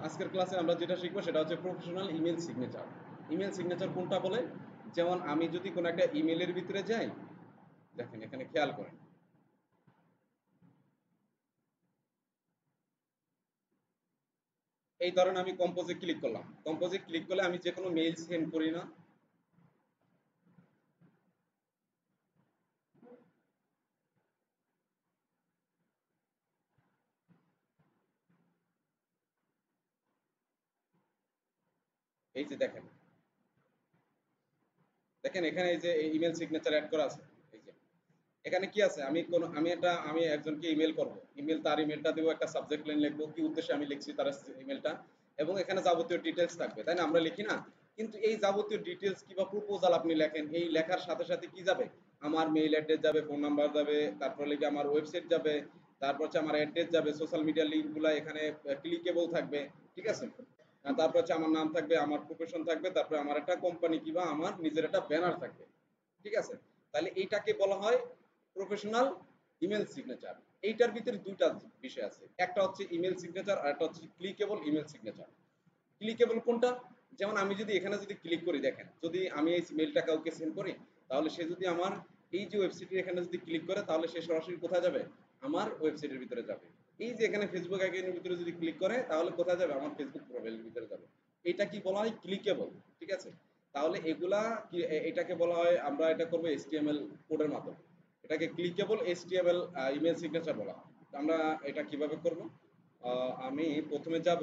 আজকের ক্লাসে আমরা যেটা শিখবো সেটা হচ্ছে professional email signature. Email signature কোনটা বলে? যেমন আমি যদি কোনো একটা ইমেলের ভিতরে যাই, দেখেন এখানে খেয়াল করেন, এই ধরেন আমি কম্পোজে ক্লিক করলাম। কম্পোজে ক্লিক করলে আমি যে কোনো মেইল সেন্ড করি না, এই যে দেখেন, দেখেন এখানে এই যে ইমেল সিগনেচার অ্যাড করা আছে। এই যে এখানে কি আছে, আমি একজনকে ইমেল করব, ইমেল তার ইমেলটা দেবো, একটা সাবজেক্ট লাইন লিখবো, কি উদ্দেশ্যে আমি লিখছি তার ইমেলটা, এবং এখানে যাবতীয় ডিটেলস থাকবে, তাই না? আমরা লিখি না? কিন্তু এই যাবতীয় ডিটেলস কিংবা প্রপোজাল আপনি লেখেন, এই লেখার সাথে সাথে কি যাবে, আমার মেইল অ্যাড্রেস যাবে, ফোন নাম্বার যাবে, তারপর লিখে আমার ওয়েবসাইট যাবে, তারপর হচ্ছে আমার অ্যাড্রেস যাবে, সোশ্যাল মিডিয়া লিঙ্কগুলো এখানে ক্লিকেবল থাকবে, ঠিক আছে? তারপর হচ্ছে আমার নাম থাকবে, আমার প্রফেশন থাকবে, তারপরে আমার একটা কোম্পানি কিংবা আমার নিজের একটা ব্যানার থাকবে, ঠিক আছে? তাহলে এইটাকে বলা হয় প্রফেশনাল ইমেল সিগনেচার। এইটার ভিতরে দুইটা বিষয় আছে, একটা হচ্ছে ইমেল সিগনেচার আর একটা হচ্ছে ক্লিকেবল ইমেল সিগনেচার। ক্লিকেবল কোনটা? যেমন আমি যদি এখানে যদি ক্লিক করি, দেখেন যদি আমি এই মেলটা কাউকে সেন্ড করি, তাহলে সে যদি আমার এই যে ওয়েবসাইটের এখানে যদি ক্লিক করে, তাহলে সে সরাসরি কোথায় যাবে, আমার ওয়েবসাইটের ভিতরে যাবে। এই যে এখানে ফেসবুক আইডির ভিতরে যদি ক্লিক করে, তাহলে কোথায় যাবে, আমার ফেসবুক প্রোফাইলের ভিতরে যাবে। এটা কি বলা হয়, ক্লিকেবল, ঠিক আছে? তাহলে এগুলা কি এটাকে বলা হয়, আমরা এটা করবো এইচটিএমএল কোডের মাধ্যমে, এটাকে ক্লিকেবল এইচটিএমএল ইমেল সিগনেচার বলা হয়। আমরা এটা কিভাবে করব? আমি প্রথমে যাব,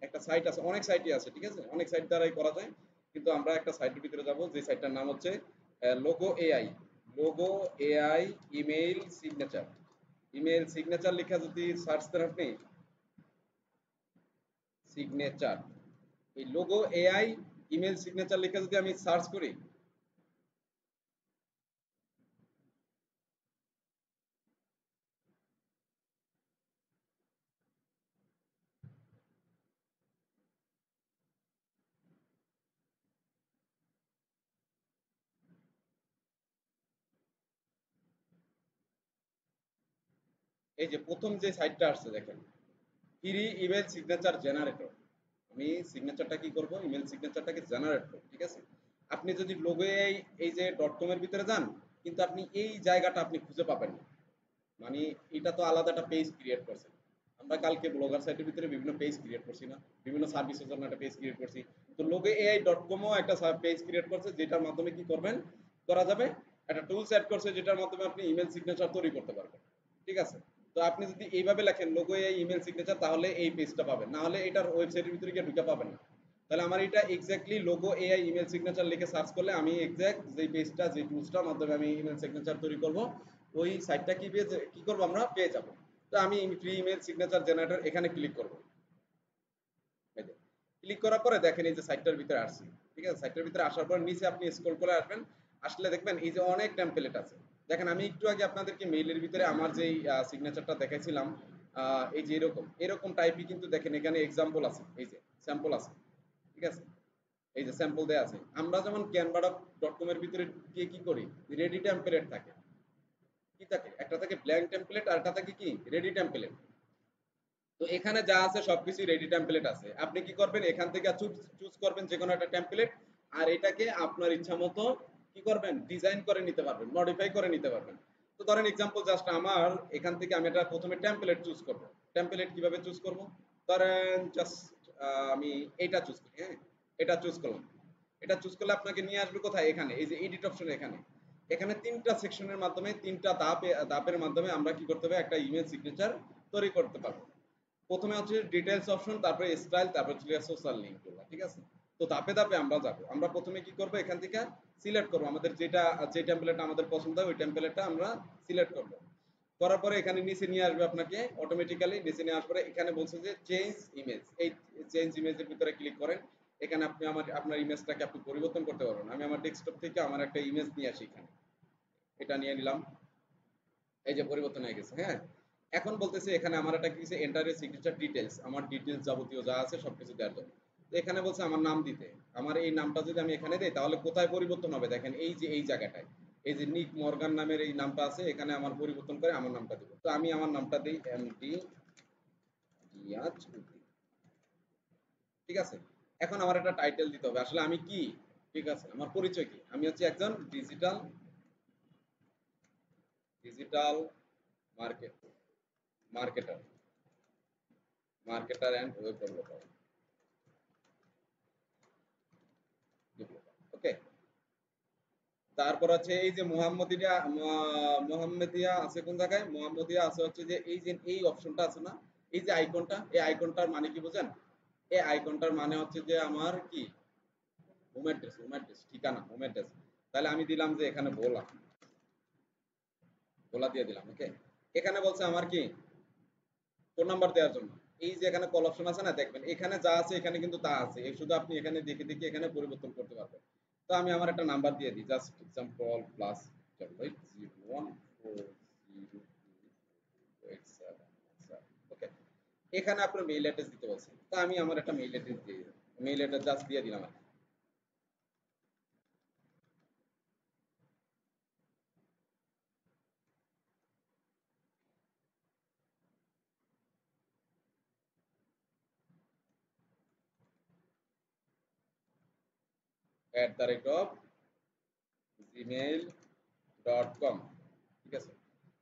একটা সাইট আছে, অনেক সাইটই আছে, ঠিক আছে, অনেক সাইট দ্বারাই করা যায়, কিন্তু আমরা একটা সাইটের ভিতরে যাব, যে সাইটটার নাম হচ্ছে logo AI. Logo AI email signature. Email signature লেখা যদি সার্চ দেন আপনি, সিগনেচার, এই লোগো এআই ইমেল সিগনেচার লেখা যদি আমি সার্চ করি, এই যে প্রথম যে সাইটটা আসছে দেখেন, ফ্রি ইমেল সিগনেচার জেনারেটর। আমি সিগনেচারটা কি করব, ইমেল সিগনেচারটাকে জেনারেট করব, ঠিক আছে? আপনি যদি লোগো এই যে ডট কম এর ভিতরে যান, কিন্তু আপনি এই জায়গাটা আপনি খুঁজে পাবেন না। মানে এটা তো আলাদা একটা পেজ ক্রিয়েট করছে। আমরা কালকে ব্লগার সাইটের ভিতরে বিভিন্ন পেজ ক্রিয়েট করছি না, বিভিন্ন সার্ভিসের জন্য একটা পেজ ক্রিয়েট করছি। তো লোগো এআই ডট কমও একটা পেজ ক্রিয়েট করছে, যেটার মাধ্যমে কি করবেন, করা যাবে, একটা টুলস অ্যাড করছে যেটার মাধ্যমে আপনি ইমেল সিগনেচার তৈরি করতে পারবেন, ঠিক আছে? তো আপনি যদি এইভাবে লেখেন লোগো এআই ইমেল সিগনেচার, তাহলে এই পেজটা পাবেন, না হলে এটার ওয়েবসাইটের ভিতরে গিয়ে ঢুকে পাবেন না। তাহলে আমার এটা exactly logo AI email signature লিখে সার্চ করলে আমি এক্স্যাক্ট যে পেজটা, যে টুলসটার মাধ্যমে আমি ইমেল সিগনেচার তৈরি করব, ওই সাইটটা কি পেয়ে কি করব, আমরা পেয়ে যাব। তো আমি ফ্রি ইমেল সিগনেচার জেনারেটর এখানে ক্লিক করব। ক্লিক করার পরে দেখেন এই যে সাইটটার ভিতরে আসছি, ঠিক আছে? সাইটটার ভিতরে আসার পর নিচে আপনি স্ক্রল করে আসবেন, আসলে দেখবেন এই যে অনেক টেমপ্লেট আছে। দেখেন আমি একটু আগে আপনাদেরকে মেইলের ভিতরে আমার যেই সিগনেচারটা দেখাইছিলাম, এই যে এরকম এরকম টাইপই, কিন্তু দেখেন এখানে এক্সাম্পল আছে, এই যে স্যাম্পল আছে, ঠিক আছে? এই যে স্যাম্পল দেয়া আছে। আমরা যেমন ক্যানভা ডট কম এর ভিতরে গিয়ে কি করি, রেডি টেমপ্লেট থাকে, কি থাকে, একটা থাকে ব্ল্যাঙ্ক টেমপ্লেট আর একটা থাকে কি রেডি টেমপ্লেট। তো এখানে যা আছে সবকিছু রেডি টেমপ্লেট আছে, আপনি কি করবেন, এখান থেকে চুজ করবেন যে কোনো একটা টেমপ্লেট, আর এটাকে আপনার ইচ্ছা মতো কি করবেন, ডিজাইন করে নিতে পারবেন, মডিফাই করে নিতে পারবেন। তো ধরেন এক্সাম্পল জাস্ট আমার এখান থেকে আমি এটা প্রথমে টেমপ্লেট চুজ করব। টেমপ্লেট কিভাবে চুজ করব, ধরেন জাস্ট আমি এটা চুজ করি, হ্যাঁ, এটা চুজ করলাম। এটা চুজ করলে আপনাকে নিয়ে আসবে কোথায়, এখানে এই যে এডিট অপশন, এখানে এখানে তিনটা সেকশনের মাধ্যমে, তিনটা ধাপের মাধ্যমে আমরা কি করতে হবে, একটা ইমেল সিগনেচার তৈরি করতে পারবো। প্রথমে হচ্ছে ডিটেলস অপশন, তারপরে স্টাইল, তারপর হচ্ছে সোশ্যাল লিঙ্ক গুলো, ঠিক আছে? তো ধাপে ধাপে আমরা যাবো। আমরা প্রথমে কি করব, এখান থেকে সিলেক্ট করব আমাদের যেটা, যে টেমপ্লেটটা আমাদের পছন্দ হয় ওই টেমপ্লেটটা আমরা সিলেক্ট করব। করার পরে এখানে নিচে নিয়ে আসবে আপনাকে, অটোমেটিক্যালি নিচে নিয়ে আসার পরে এখানে বলছে যে চেঞ্জ ইমেজ, এই চেঞ্জ ইমেজের ভিতরে ক্লিক করেন। এখানে আপনি আপনার ইমেজটাকে আপনি পরিবর্তন করতে পারবেন। আমি আমার ডেস্কটপ থেকে আমার একটা ইমেজ নিয়ে আসি, এখানে এটা নিয়ে নিলাম, এই যে পরিবর্তন হয়ে গেছে, হ্যাঁ। এখন বলতেছে এখানে আমার একটা কি এন্টার এ সিগনেচার ডিটেইলস, আমার ডিটেইলস যাবতীয় যা আছে সবকিছু দেওয়ার জন্য। তো এখানে বলছে আমার নাম দিতে, আমার এই নামটা যদি আমি এখানে দেই, তাহলে কোথায় পরিবর্তন হবে, দেখেন এই যে এই জায়গাটায়, এই যে নিক মর্গান নামের এই নামটা আছে, এখানে আমার পরিবর্তন করে আমার নামটা দিব। তো আমি আমার নামটা দেই এমডি রিয়াজ উদ্দিন, ঠিক আছে? এখন আমার একটা টাইটেল দিতে হবে আসলে আমি কি, ঠিক আছে, আমার পরিচয় কি, আমি হচ্ছে একজন digital digital market marketer marketer and web developer, okay. তারপর হচ্ছে এই যে মোহাম্মদিয়া আছে কোন জায়গায়, মোহাম্মদিয়া আছে হচ্ছে যে এই যে এই অপশনটা আছে না, এই যে আইকনটা, এই আইকনটার মানে কি বুঝেন? এই আইকনটার মানে হচ্ছে যে আমার কি হোম অ্যাড্রেস ঠিকানা, হোম অ্যাড্রেস। তাহলে আমি দিলাম যে এখানে ভোলা, ভোলা দিয়ে দিলাম, ওকে। এখানে বলছে আমার কি ফোন নাম্বার দেওয়ার জন্য। এই যে এখানে কল অপশন আছে না, দেখবেন এখানে যা আছে এখানে কিন্তু তা আছে, এই শুধু আপনি এখানে দেখে দেখে এখানে পরিবর্তন করতে পারবেন। তো আমি আমার একটা নাম্বার দিয়ে দিই, জাস্ট এক্সাম্পল প্লাস 0140287, ওকে। এখানে আপনার মেইল অ্যাড্রেস দিতে বলছে, তো আমি আমার একটা মেইল অ্যাড্রেস দিয়ে মেইল অ্যাড্রেস জাস্ট দিয়ে দিলাম আর @gmail.com, ঠিক আছে।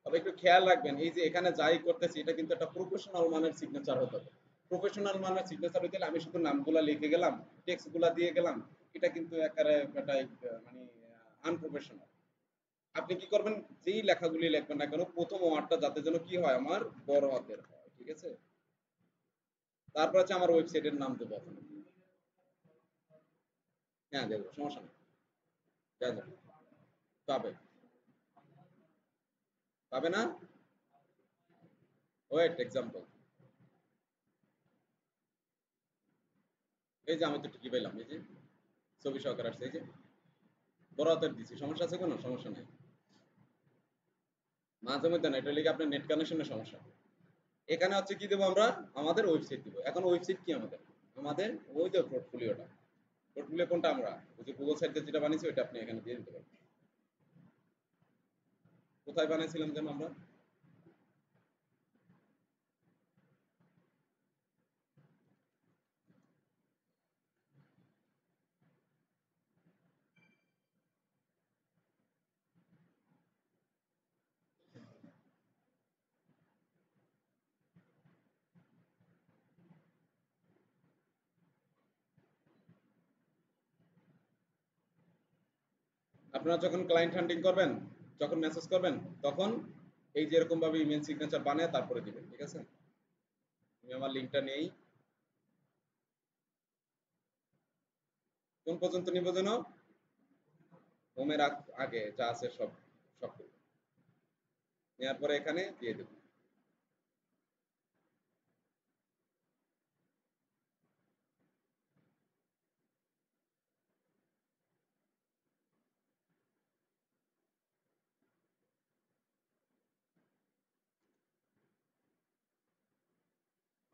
তবে একটু খেয়াল রাখবেন এই যে এখানে যাই করতেছি এটা কিন্তু একটা প্রফেশনাল মানের সিগনেচার হতে হবে। প্রফেশনাল মানের সিগনেচার হইতে গেলে আমি শুধু নামগুলা লিখে গেলাম, টেক্সট গুলা দিয়ে গেলাম, এটা কিন্তু একেবারে একটা মানে আনপ্রফেশনাল। আপনি কি করবেন, যেই লেখাগুলি লিখবেন না কেন প্রথম ওয়ার্ডটা যাতে যেন কি হয় আমার বড় হাতের হয়, ঠিক আছে। তারপর হচ্ছে আমার ওয়েবসাইটের নাম দেবো এখন। হ্যাঁ দেবো, সমস্যা নেই, দেওয়া যাবে। পাবে, পাবে না, ওয়েট এক্সাম্পল, এই যে আমি তো ঠিকই পেলাম, এই যে ছবি সহকারে আসছে, এই যে বড় হাতের দিচ্ছি, সমস্যা আছে কোনো, সমস্যা নেই। মাঝে মধ্যে না, এটা লিখে আপনার নেট কানেকশনের সমস্যা। এখানে হচ্ছে কি দেবো আমরা, আমাদের ওয়েবসাইট দিব। এখন ওয়েবসাইট কি আমাদের, আমাদের ওই যে পোর্টফোলিওটা, পোর্টফোলিও কোনটা, আমরা ওই যে গুগল সাইটে যেটা বানিয়েছি ওইটা আপনি এখানে দিয়ে দিতে পারেন। কোথায় বানিয়েছিলাম যেন আমরা, আপনারা যখন ক্লায়েন্ট হান্টিং করবেন, যখন মেসেজ করবেন, তখন এই যে এরকম ভাবে ইমেল সিগনেচার বানিয়ে তারপরে দিবেন, ঠিক আছে। আমি আমার লিঙ্কটা নেই, কোন পর্যন্ত নিব যেন, হোমের আগে যা আছে সব, সব নেওয়ার পরে এখানে দিয়ে দেব।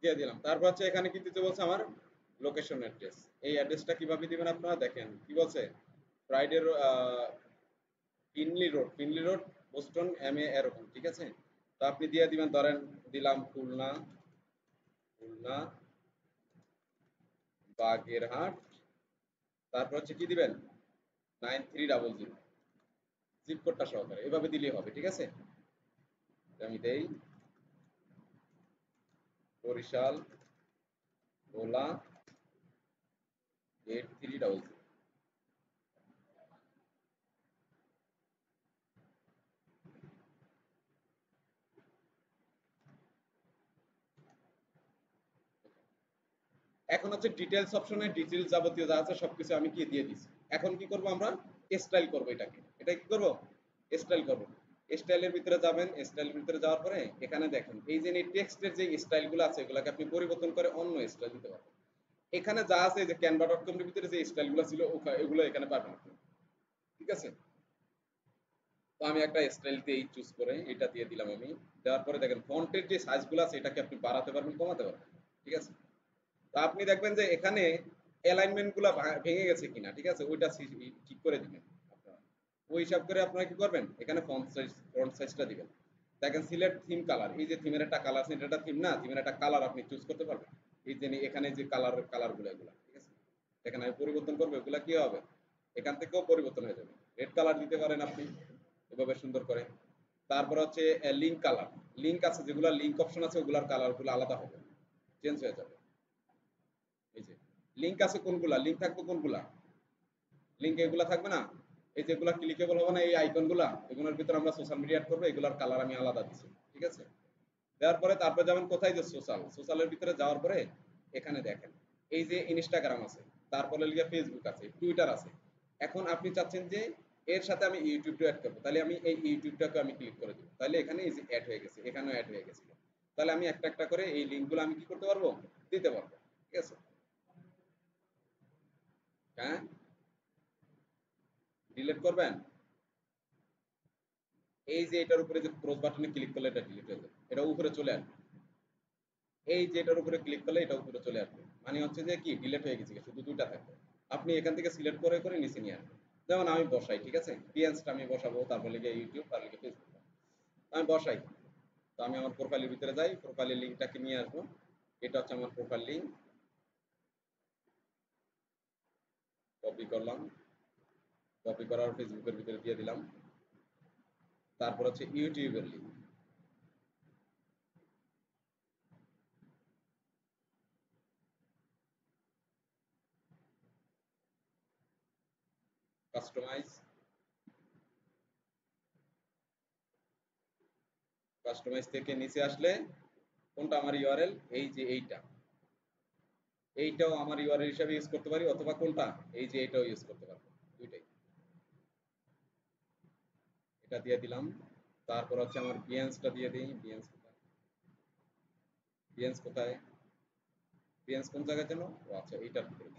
দিয়ে দিলাম। তারপর হচ্ছে এখানে কি দিতে বলছে আমার লোকেশন অ্যাড্রেস। এই অ্যাড্রেসটা কিভাবে দিবেন আপনারা দেখেন, কি বলছে, ফ্রাইডে ফিনলি রোড বোস্টন MA এরকম, ঠিক আছে। তো আপনি দিয়ে দিবেন, ধরেন দিলাম খুলনা, খুলনা বাগেরহাট, তারপর হচ্ছে কি দিবেন 9300 জিপ কোডটা সহকারে, এভাবে দিলেই হবে, ঠিক আছে। আমি দেই বরিশাল ভোলা 8300। এখন হচ্ছে ডিটেলস অপশনে ডিটেলস যাবতীয় যা আছে সবকিছু আমি কি দিয়ে দিছি। এখন কি করব আমরা, স্টাইল করব এটাকে, এটা কি করব, স্টাইল করব। স্টাইলের ভিতরে যাবেন, স্টাইলের ভিতরে যাওয়ার পরে এখানে দেখেন এই যে টেক্সটের যে স্টাইলগুলো আছে এগুলোকে আপনি পরিবর্তন করে অন্য স্টাইল দিতে পারবেন। এখানে যা আছে যে canva.com এর ভিতরে যে স্টাইলগুলো ছিল এগুলো এখানে পাবেন আপনি, ঠিক আছে। তো আমি একটা স্টাইল দিয়ে চুজ করে এটা দিয়ে দিলাম আমি। দেওয়ার পরে দেখেন ফন্টের যে সাইজগুলো আছে এটাকে আপনি বাড়াতে পারবেন, কমাতে পারবেন, ঠিক আছে। তো আপনি দেখবেন যে এখানে অ্যালাইনমেন্ট গুলা ভেঙে গেছে কিনা, ঠিক আছে, ওইটা ঠিক করে দিবেন আপনারা। ওই হিসাব করে আপনারা কি করবেন, এখানে ফন্ট সাইজটা দিবেন। দেখেন সিলেক্ট থিম কালার, এই যে থিমের একটা কালার আছে, এটা একটা থিম না, থিমের একটা কালার আপনি চুজ করতে পারবেন। এই যে এখানে যে কালারগুলো এগুলা, ঠিক আছে, দেখেন আমি পরিবর্তন করবো, এগুলা কি হবে, এখান থেকেও পরিবর্তন হয়ে যাবে। রেড কালার দিতে পারেন আপনি এভাবে সুন্দর করে। তারপর হচ্ছে লিঙ্ক কালার, লিঙ্ক আছে যেগুলা লিঙ্ক অপশন আছে ওগুলার কালারগুলো আলাদা হবে, চেঞ্জ হয়ে যাবে। এই যে লিঙ্ক আছে কোনগুলা, লিঙ্ক থাকবে কোনগুলা, লিঙ্ক এগুলা থাকবে না, এই যেগুলা ক্লিকেবল হবে না এই আইকনগুলা, এগুলোর ভিতরে আমরা সোশ্যাল মিডিয়া অ্যাড করবো, এগুলার কালার আমি আলাদা দিচ্ছি, ঠিক আছে। দেওয়ার পরে তারপরে যাবেন কোথায়, যে সোশ্যালের ভিতরে যাওয়ার পরে এখানে দেখেন এই যে ইনস্টাগ্রাম আছে, তারপরে লিখে ফেসবুক আছে, টুইটার আছে। এখন আপনি চাচ্ছেন যে এর সাথে আমি ইউটিউবটা অ্যাড করবো, তাহলে আমি এই ইউটিউবটাকে আমি ক্লিক করে দিব, তাহলে এখানে এই যে অ্যাড হয়ে গেছে, এখানেও অ্যাড হয়ে গেছিল। তাহলে আমি একটা একটা করে এই লিঙ্কগুলো আমি কি করতে পারবো, দিতে পারবো, ঠিক আছে। হ্যাঁ, ডিলিট করবেন, এই যে এটার উপরে যে ক্রস বাটনে ক্লিক করলে এটা ডিলিট হয়ে যাবে, এটা উপরে চলে আসবে। এই যে এটার উপরে ক্লিক করলে এটা উপরে চলে আসবে, মানে হচ্ছে যে কি ডিলিট হয়ে গেছে, শুধু দুইটা থাকবে। আপনি এখান থেকে সিলেক্ট করে করে নিচে নিয়ে আসবেন। যেমন আমি বসাই, ঠিক আছে, পিএনসটা আমি বসাবো, তারপর লিখে ইউটিউব, তারপর লিখে ফেসবুক আমি বসাই। তো আমি আমার প্রোফাইলের ভিতরে যাই, প্রোফাইলের লিঙ্কটাকে নিয়ে আসবো, এটা হচ্ছে আমার প্রোফাইল লিঙ্ক, কপি করলাম, কপি করার ফেসবুকের ভিতরে দিয়ে দিলাম। তারপর হচ্ছে ইউটিউবের লিঙ্ক, কাস্টমাইজ, কাস্টমাইজ থেকে নিচে আসলে কোনটা আমার ইউআরএল, এই যে এইটা, এইটাও আমার ইউআরএল হিসাবে ইউজ করতে পারি, অথবা কোনটা, এই যে এটাও ইউজ করতে পারবো, দুইটাই। এটা দিয়ে দিলাম। তারপর হচ্ছে আমার বিএনসটা দিয়ে দিই, বিএনস কোথায়, বিএনস কোথায়, বিএনস কোন জায়গায় যেন, ও আচ্ছা এইটার ভিতরে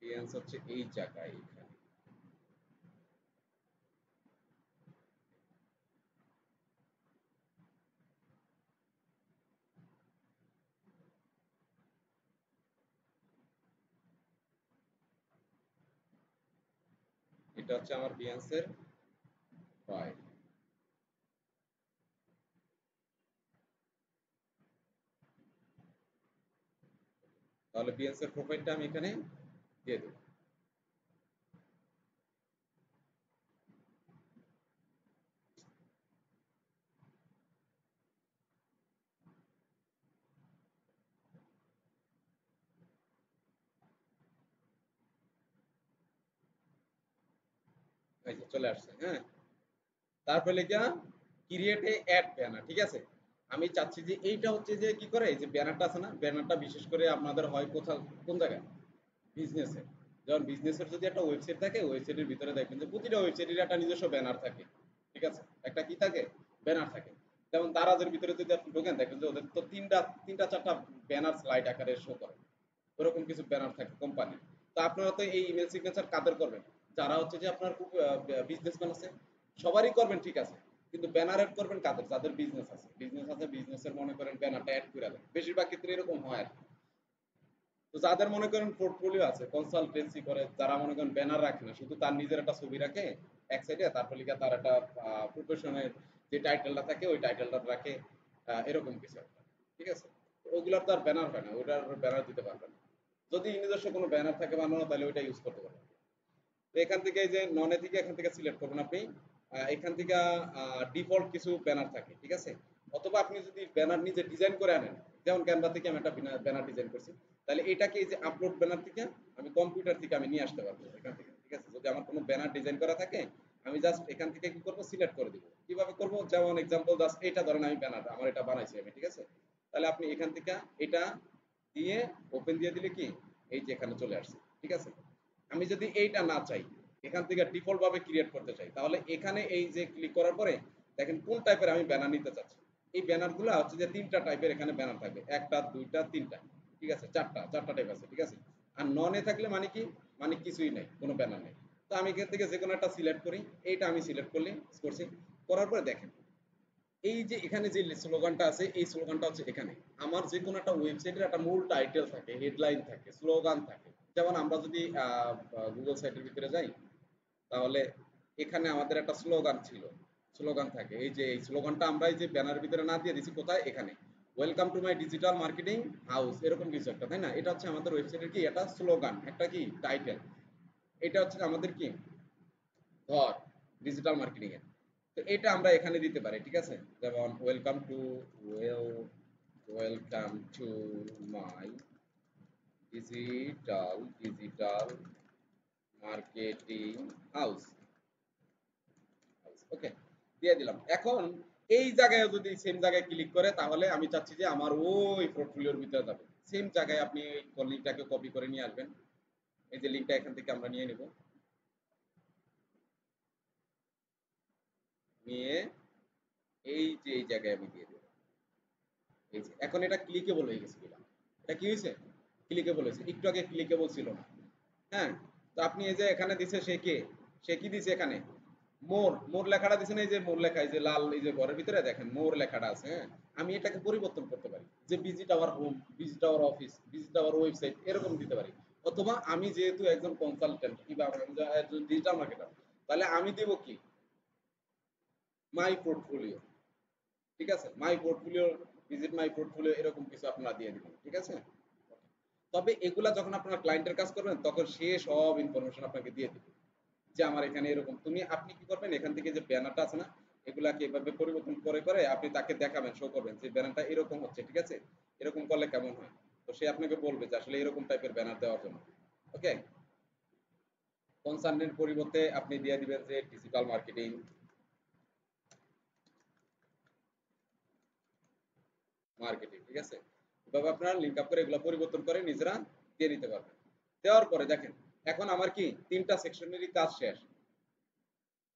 বিএনস হচ্ছে এই জায়গায়, এখানে। এটা হচ্ছে আমার বিএনস এর ফাইল। তাহলে বিএনস এর প্রোফাইলটা আমি এখানে দিয়ে দেব। এই যে চলে আসছে, হ্যাঁ। তারপরে লেখা ক্রিয়েট এ অ্যাড ব্যানার, ঠিক আছে। আমি চাচ্ছি যে এইটা হচ্ছে যে কি করে, এই যে ব্যানারটা আছে না, ব্যানারটা বিশেষ করে আপনাদের হয় কোথাও, কোন জায়গায়, বিজনেসে। যেমন বিজনেসের যদি একটা ওয়েবসাইট থাকে, ওয়েবসাইটের ভিতরে দেখবেন যে প্রতিটা ওয়েবসাইটের একটা নিজস্ব ব্যানার থাকে, ঠিক আছে, একটা কি থাকে, ব্যানার থাকে। যেমন দারাজের ভিতরে যদি আপনি ঢোকেন, দেখবেন যে ওদের তো তিনটা তিনটা চারটা ব্যানার স্লাইড আকারে শো করে, ওরকম কিছু ব্যানার থাকে কোম্পানি। তো আপনারা তো এই ইমেল সিগনেচার কাদের করবেন, যারা হচ্ছে যে আপনার খুব বিজনেসম্যান আছে, সবারই করবেন, ঠিক আছে। কিন্তু ব্যানার অ্যাড করবেন কাদের, যাদের বিজনেস আছে, বিজনেস আছে, বিজনেসের মনে করেন ব্যানারটা অ্যাড করে দেন, বেশিরভাগ ক্ষেত্রে এরকম হয় আর কি। তো যাদের মনে করেন পোর্টফোলিও আছে, কনসালটেন্সি করে, যারা মনে করেন ব্যানার রাখে না, শুধু তার নিজের একটা ছবি রাখে এক সাইডে, তারপর লিখে তার একটা প্রফেশনের যে টাইটেলটা থাকে ওই টাইটেলটা রাখে, এরকম কিছু একটা, ঠিক আছে। ওগুলার তো আর ব্যানার হয় না, ওইটার ব্যানার দিতে পারবে না। যদি নিজস্ব কোনো ব্যানার থাকে বানানো, তাহলে ওইটা ইউজ করতে পারবেন। তো এখান থেকে এই যে ননে থেকে এখান থেকে সিলেক্ট করবেন আপনি। এখান থেকে ডিফল্ট কিছু ব্যানার থাকে, ঠিক আছে। অথবা আপনি যদি ব্যানার নিজে ডিজাইন করে আনেন, যেমন ক্যানভা থেকে আমি একটা ব্যানার ডিজাইন করছি, তাহলে এটাকে এই যে আপলোড ব্যানার থেকে আমি কম্পিউটার থেকে আমি নিয়ে আসতে পারবো এখান থেকে, ঠিক আছে। যদি আমার কোনো ব্যানার ডিজাইন করা থাকে, আমি জাস্ট এখান থেকে কি করবো, সিলেক্ট করে দিব। কিভাবে করবো, যেমন এক্সাম্পল জাস্ট এটা ধরেন আমি ব্যানার আমার এটা বানাইছি আমি, ঠিক আছে। তাহলে আপনি এখান থেকে এটা দিয়ে ওপেন দিয়ে দিলে কি, এই যে এখানে চলে আসছে, ঠিক আছে। আমি যদি এইটা না চাই, এখান থেকে ডিফল্ট ভাবে ক্রিয়েট করতে চাই, তাহলে এখানে এই যে ক্লিক করার পরে দেখেন কোন টাইপের আমি ব্যানার নিতে চাচ্ছি। এই ব্যানার গুলো হচ্ছে যে তিনটা টাইপের এখানে ব্যানার থাকবে, একটা দুইটা তিনটা, ঠিক আছে, চারটা চারটা টাইপ আছে, ঠিক আছে। আর নন এ থাকলে মানে কি, মানে কিছুই নাই, কোনো ব্যানার নেই। তো আমি এখান থেকে যে কোনো একটা সিলেক্ট করি, এইটা আমি সিলেক্ট করছি, করার পরে দেখেন এই যে এখানে যে স্লোগানটা আছে, এই স্লোগানটা হচ্ছে এখানে। আমার যে কোনো একটা ওয়েবসাইটের একটা মূল টাইটেল থাকে, হেডলাইন থাকে, স্লোগান থাকে, যেমন আমরা যদি গুগল সাইটের ভিতরে যাই, তাহলে এখানে আমাদের একটা স্লোগান ছিল, স্লোগান থাকে। এই যে এই স্লোগানটা আমরা এই যে ব্যানারের ভিতরে না দিয়ে দিছি কোথায়, এখানে welcome to my digital marketing house, এরকম কিছু একটা, তাই না? এটা হচ্ছে আমাদের ওয়েবসাইটের কি একটা স্লোগান, একটা কি টাইটেল। এটা হচ্ছে আমাদের কি ঘর ডিজিটাল মার্কেটিং এর। তো এটা আমরা এখানে দিতে পারি, ঠিক আছে? যেমন welcome to my digital marketing house. Okay, দিয়ে দিলাম। এখন এই জায়গায় যদি সেম জায়গায় ক্লিক করে, তাহলে আমি চাচ্ছি যে আমার ওই পোর্টফোলিওর ভিতরে যাবে। সেম জায়গায় আপনি এই লিঙ্কটাকে কপি করে নিয়ে আসবেন। এই যে লিঙ্কটা এখান থেকে আমরা নিয়ে নিব, নিয়ে এই যে এই জায়গায় আমি দিয়ে দেব। এই যে এখন এটা ক্লিকেবল হয়ে গেছে কিনা, এটা কি হয়েছে? ক্লিকেবল হয়েছে। একটু আগে ক্লিকেবল ছিল না। হ্যাঁ, তো আপনি এই যে এখানে দিছে সে কে, সে কি দিছে এখানে? মোর, মোর লেখাটা দিছে না, এই যে মোর লেখা, এই যে লাল এই যে ঘরের ভিতরে দেখেন মোর লেখাটা আছে। হ্যাঁ, আমি এটাকে পরিবর্তন করতে পারি, যে visit our home, visit our office, visit our website, এরকম দিতে পারি। অথবা আমি যেহেতু একজন কনসালটেন্ট কিংবা একজন ডিজিটাল মার্কেটার, তাহলে আমি দেব কি মাই পোর্টফোলিও, ঠিক আছে? মাই পোর্টফোলিও, ভিজিট মাই পোর্টফোলিও, এরকম কিছু আপনারা দিয়ে দিবেন, ঠিক আছে? তবে এগুলা যখন আপনারা ক্লায়েন্টের কাজ করবেন, তখন সে সব ইনফরমেশন আপনাকে দিয়ে দিবে, যে আমার এখানে এরকম। আপনি কি করবেন, এখান থেকে যে ব্যানারটা আছে না, এগুলাকে এভাবে পরিবর্তন করে করে আপনি তাকে দেখাবেন, শো করবেন যে ব্যানারটা এরকম হচ্ছে, ঠিক আছে? এরকম করলে কেমন হয়? তো সে আপনাকে বলবে যে আসলে এরকম টাইপের ব্যানার দেওয়ার জন্য। ওকে, কনসার্নের পরিবর্তে আপনি দিয়ে দিবেন যে ডিজিটাল মার্কেটিং, ঠিক আছে? এভাবে আপনারা লিঙ্ক আপ করে এগুলো পরিবর্তন করে নিজেরা দিয়ে নিতে পারবেন। দেওয়ার পরে দেখেন, এখন আমার কি তিনটা সেকশনেরই কাজ শেষ।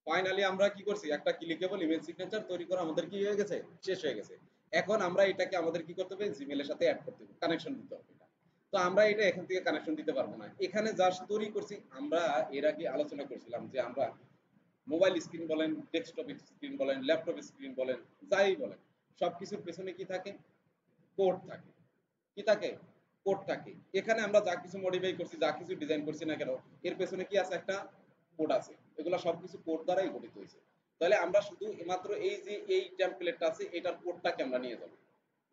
ফাইনালি আমরা কি করছি, একটা ক্লিকেবল ইমেল সিগনেচার তৈরি করা আমাদের কি হয়ে গেছে, শেষ হয়ে গেছে। এখন আমরা এটাকে আমাদের কি করতে হবে, জিমেলের সাথে অ্যাড করতে হবে, কানেকশন দিতে হবে এটা। তো আমরা এটা এখান থেকে কানেকশন দিতে পারবো না, এখানে জাস্ট তৈরি করছি আমরা। এর আগে আলোচনা করছিলাম যে আমরা মোবাইল স্ক্রিন বলেন, ডেস্কটপ স্ক্রিন বলেন, ল্যাপটপ স্ক্রিন বলেন, যাই বলেন, সবকিছুর পেছনে কি থাকে, কোড থাকে। কি থাকে, কোড থাকে। এখানে আমরা যা কিছু মডিফাই করছি, যা কিছু ডিজাইন করছি না কেন, এর পেছনে কি আছে, একটা কোড আছে। এগুলা সবকিছু কোড দ্বারাই গঠিত হয়েছে। তাহলে আমরা শুধু মাত্র এই যে এই টেমপ্লেটটা আছে, এটার কোডটাকে আমরা নিয়ে যাব,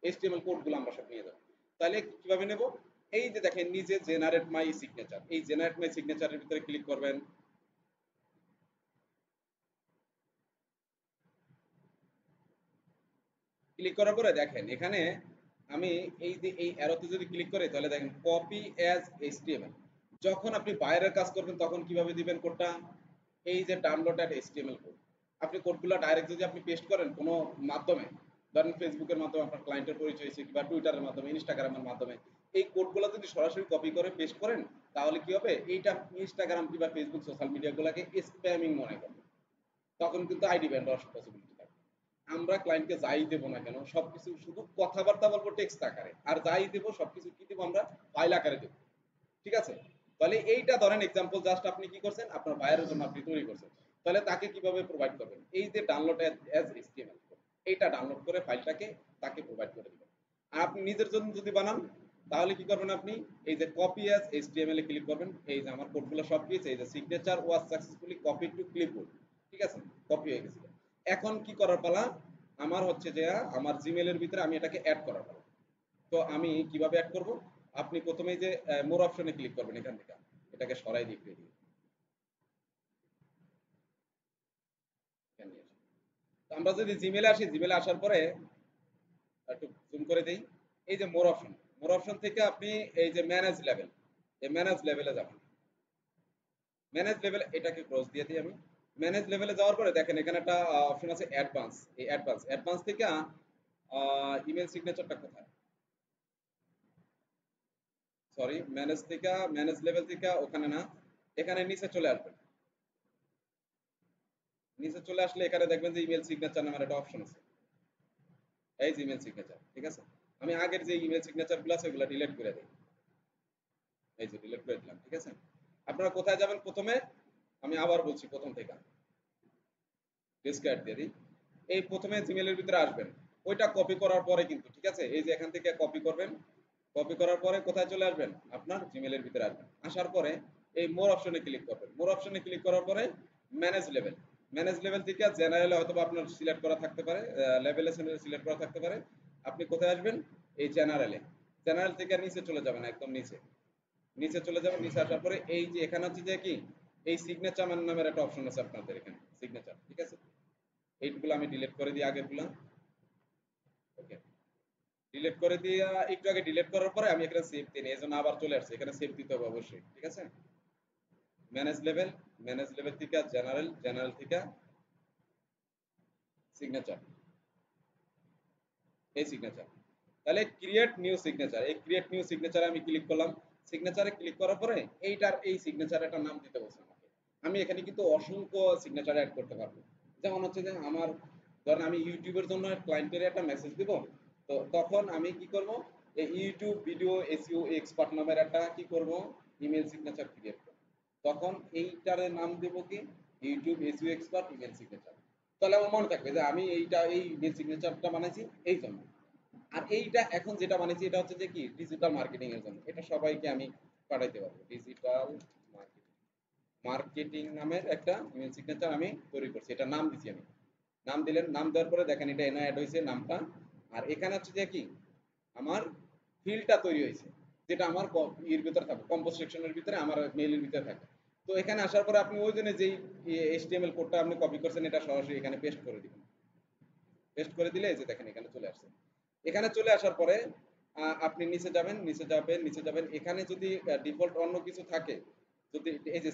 এইচটিএমএল কোডগুলো আমরা সব নিয়ে যাব। তাহলে কিভাবে নেব? এই যে দেখেন নিচে জেনারেট মাই সিগনেচার, এই জেনারেট মাই সিগনেচারের ভিতরে ক্লিক করবেন। ক্লিক করার পরে দেখেন এখানে আমি এই যে এই অ্যারোতে যদি ক্লিক করি, তাহলে দেখেন কপি অ্যাজ এইচটিএমএল। যখন আপনি বাইরের কাজ করবেন তখন কিভাবে দিবেন কোডটা, এই যে ডাউনলোড অ্যাট এইচটিএমএল কোড। আপনি কোডগুলো ডাইরেক্ট যদি আপনি পেস্ট করেন কোনো মাধ্যমে, ধরেন ফেসবুকের মাধ্যমে আপনার ক্লায়েন্টের পরিচয় হয়েছে, কিংবা টুইটারের মাধ্যমে, ইনস্টাগ্রামের মাধ্যমে, এই কোডগুলো যদি সরাসরি কপি করে পেস্ট করেন, তাহলে কি হবে, এইটা ইনস্টাগ্রাম কিংবা ফেসবুক সোশ্যাল মিডিয়াগুলোকে স্প্যামিং মনে করবে। তখন কিন্তু আইডি ব্যান হওয়ার পসিবিলিটি থাকে। আমরা ক্লায়েন্টকে যাই দেবো না কেন, সবকিছু শুধু কথাবার্তা বলবো টেক্সট আকারে, আর যাই দেবো সবকিছু কি দেবো, আমরা ফাইল আকারে দেবো, ঠিক আছে? তাহলে এইটা ধরেন এক্সাম্পল, জাস্ট আপনি কি করছেন, আপনার বায়ারের জন্য আপনি তৈরি করছেন। তাহলে তাকে কিভাবে প্রোভাইড করবেন, এই যে ডাউনলোড অ্যাজ এইচটিএমএল, এইটা ডাউনলোড করে ফাইলটাকে তাকে প্রোভাইড করে দিবেন। আর আপনি নিজের জন্য যদি বানান, তাহলে কি করবেন, আপনি এই যে কপি অ্যাজ এইচটিএমএল এ ক্লিক করবেন। এই যে আমার কোডগুলো সব দিয়েছে, এই যে signature was successfully copy to clipboard, ঠিক আছে? কপি হয়ে গেছে। এখন কি করার পালা, আমার হচ্ছে যে আমার জিমেলের ভিতরে আমি এটাকে অ্যাড করার পালা। তো আমি কিভাবে অ্যাড করব, আপনি প্রথমেই যে মোর অপশনে ক্লিক করবেন, এখান থেকে এটাকে সরাই দিয়ে দিয়ে এখানে এসে। তো আমরা যদি জিমেলে আসি, জিমেলে আসার পরে একটু জুম করে দেই, এই যে মোর অপশন, মোর অপশন থেকে আপনি এই যে ম্যানেজ লেভেল, এই ম্যানেজ লেভেলে যাবেন। ম্যানেজ লেভেল এটাকে ক্রস দিয়ে দিই আমি। ম্যানেজ লেভেলে যাওয়ার পরে দেখেন এখানে একটা অপশন আছে অ্যাডভান্স। এই অ্যাডভান্স থেকে ইমেল সিগনেচারটা কোথায়, সরি, ম্যানেজ থেকে, ম্যানেজ লেভেল থেকে ওখানে না, এখানে নিচে চলে আসবেন। নিচে চলে আসলে এখানে দেখবেন যে ইমেল সিগনেচার নামের একটা অপশন আছে। এই যে ইমেল সিগনেচার, ঠিক আছে? আমি আগের যে ইমেল সিগনেচার গুলো আছে ওগুলো ডিলিট করে দিই। এই যে ডিলিট করে দিলাম, ঠিক আছে? আপনারা কোথায় যাবেন প্রথমে, আমি আবার বলছি প্রথম থেকে, ডিসকার্ড দিয়ে দিই। এই প্রথমে জিমেলের ভিতরে আসবেন, ওইটা কপি করার পরে কিন্তু, ঠিক আছে, এই যে এখান থেকে কপি করবেন, কপি করার পরে কোথায় চলে আসবেন, আপনার জিমেলের ভিতরে আসবেন। আসার পরে এই মোর অপশনে ক্লিক করবেন। মোর অপশনে ক্লিক করার পরে ম্যানেজ লেভেল, ম্যানেজ লেভেল থেকে জেনারেলে হয়তো আপনার সিলেক্ট করা থাকতে পারে, লেভেলে সিলেক্ট করা থাকতে পারে। আপনি কোথায় আসবেন, এই জেনারেলে, জেনারেল থেকে নিচে চলে যাবেন, একদম নিচে, নিচে চলে যাবেন। নিচে আসার পরে এই যে এখানে হচ্ছে যে কি, এই সিগনেচার নামের একটা অপশন আছে আপনাদের এখানে, সিগনেচার, ঠিক আছে। এইগুলো আমি ডিলিট করে দিই আগেরগুলো। ওকে, ডিলিট করে দিয়ে একটু আগে ডিলিট করার পরে আমি এখানে সেভ দিই, এই জন্য আবার চলে আসছে, এখানে সেভ দিতে হবে অবশ্যই, ঠিক আছে। ম্যানেজ লেভেল, ম্যানেজ লেভেল থেকে জেনারেল, জেনারেল থেকে সিগনেচার, এই সিগনেচার, তাহলে ক্রিয়েট নিউ সিগনেচার, এই ক্রিয়েট নিউ সিগনেচারে আমি ক্লিক করলাম। সিগনেচারে ক্লিক করার পরে এইটার এই সিগনেচার একটা নাম দিতে বলছে আমাকে। আমি এখানে কিন্তু অসংখ্য সিগনেচার অ্যাড করতে পারবো। যেমন হচ্ছে যে আমার, ধরেন আমি ইউটিউবের জন্য ক্লায়েন্টের একটা মেসেজ দিব, তো তখন আমি কি করব, এই ইউটিউব ভিডিও এসইও এক্সপার্ট নামের একটা কি করব, ইমেল সিগনেচার ক্রিয়েট করব। তখন এইটার নাম দেব কি, YouTube SEO expert email signature. তাহলে আমার মনে থাকবে যে আমি এইটা এই ইমেল সিগনেচারটা বানাইছি এই জন্য। আর এইটা এখন যেটা বানিয়েছি এটা হচ্ছে যে কি, ডিজিটাল মার্কেটিং এর জন্য, এটা সবাইকে আমি পাঠাইতে পারবো। ডিজিটাল মার্কেটিং, মার্কেটিং নামের একটা ইমেল সিগনেচার আমি তৈরি করছি, এটা নাম দিছি আমি। নাম দিলেন, নাম দেওয়ার পরে দেখেন এটা এনে অ্যাড হয়েছে নামটা। আর এখানে হচ্ছে যে কি, আমার ফিল্ডটা তৈরি হয়েছে, যেটা আমার এর ভিতরে থাকবে, কম্পোজ সেকশনের ভিতরে, আমার মেইলের ভিতরে থাকে। তো এখানে আসার পরে আপনি ওই জন্য যেই এইচটিএমএল কোডটা আপনি কপি করছেন এটা সরাসরি এখানে পেস্ট করে দিবেন। পেস্ট করে দিলে এই যে দেখেন এখানে চলে আসছে। এখানে চলে আসার পরে আপনি নিচে যাবেন, নিচে যাবেন, নিচে যাবেন। এখানে যদি ডিফল্ট অন্য কিছু থাকে, যদি এই যে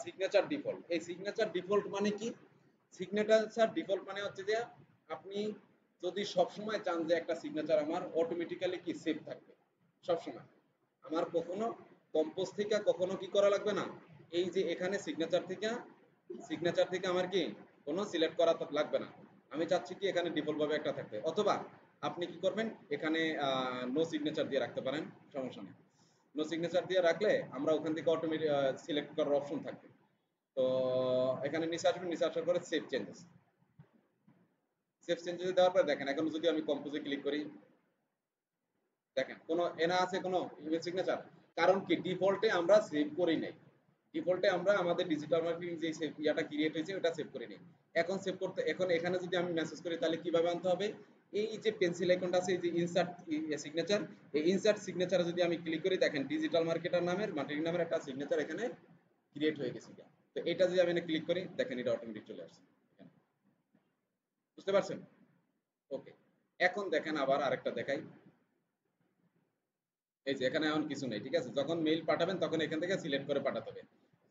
সিগনেচার ডিফল্ট, এই সিগনেচার ডিফল্ট মানে কি, সিগনেচার ডিফল্ট মানে হচ্ছে যে আপনি যদি সবসময় চান যে একটা সিগনেচার আমার অটোমেটিক্যালি কি সেভ থাকবে সবসময়, আমার কখনো কম্পোজ থেকে কখনো কি করা লাগবে না, এই যে এখানে সিগনেচার থেকে আমার কি কোনো সিলেক্ট করা লাগবে না। আমি চাচ্ছি কি এখানে ডিফল্ট ভাবে একটা থাকবে, অথবা আপনি কি করবেন এখানে নো সিগনেচার দিয়ে রাখতে পারেন, সমস্যা নেই। নো সিগনেচার দিয়ে রাখলে আমরা ওখান থেকে অটোমেটিক সিলেক্ট করার অপশন থাকবে। তো এখানে নিচে আসবেন, নিচে আসার পরে সেভ চেঞ্জেস, সেভ চেঞ্জেস দেওয়ার পরে দেখেন এখন যদি আমি কম্পোজে ক্লিক করি, দেখেন কোনো এনা আছে কোনো ইমেল সিগনেচার, কারণ কি ডিফল্টে আমরা সেভ করি নাই, ডিফল্টে আমরা আমাদের ডিজিটাল মার্কেটিং যে সেভ ইয়াটা ক্রিয়েট হয়েছে ওটা সেভ করি নাই। এখন সেভ করতে, এখন এখানে যদি আমি মেসেজ করি তাহলে কিভাবে আনতে হবে, এই যে পেন্সিল আইকনটা আছে, এই যে ইনসার্ট সিগনেচার, এই ইনসার্ট সিগনেচারে যদি আমি ক্লিক করি দেখেন ডিজিটাল মার্কেটার নামের, মার্কেটিং নামের একটা সিগনেচার এখানে ক্রিয়েট হয়ে গেছে। তো এটা যদি আমি ক্লিক করি দেখেন এটা অটোমেটিক চলে আসছে, বুঝতে পারছেন। ওকে, এখন দেখেন আবার আরেকটা দেখাই, এই যে এখানে এখন কিছু নেই, ঠিক আছে। যখন মেইল পাঠাবেন তখন এখান থেকে সিলেক্ট করে পাঠাতে হবে।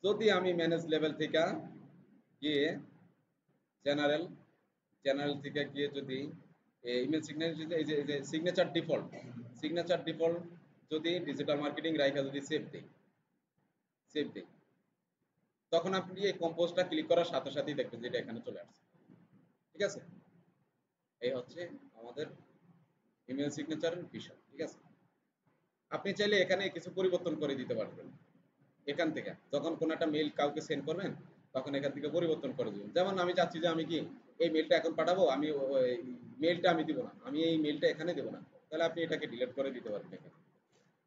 যদি আমি ম্যানেজ লেভেল থেকে গিয়ে জেনারেল, জেনারেল থেকে গিয়ে যদি ইমেল সিগনেচার, এই যে সিগনেচার ডিফল্ট, সিগনেচার ডিফল্ট যদি ডিজিটাল মার্কেটিং রাইখা যদি সেভ দেই, সেভ দেই, তখন আপনি এই কম্পোজটা ক্লিক করার সাথে সাথেই দেখবেন যে এটা এখানে চলে আসছে, ঠিক আছে। এই হচ্ছে আমাদের ইমেল সিগনেচারের বিষয়, ঠিক আছে। আপনি চাইলে এখানে কিছু পরিবর্তন করে দিতে পারবেন, এখান থেকে যখন কোনো একটা মেইল কাউকে সেন্ড করবেন তখন এখান থেকে পরিবর্তন করে দিবেন। যেমন আমি চাচ্ছি যে আমি কি এই মেইলটা এখন পাঠাবো, আমি মেইলটা আমি দিব না, আমি এই মেইলটা এখানে দেবো না, তাহলে আপনি এটাকে ডিলিট করে দিতে পারবেন এখানে,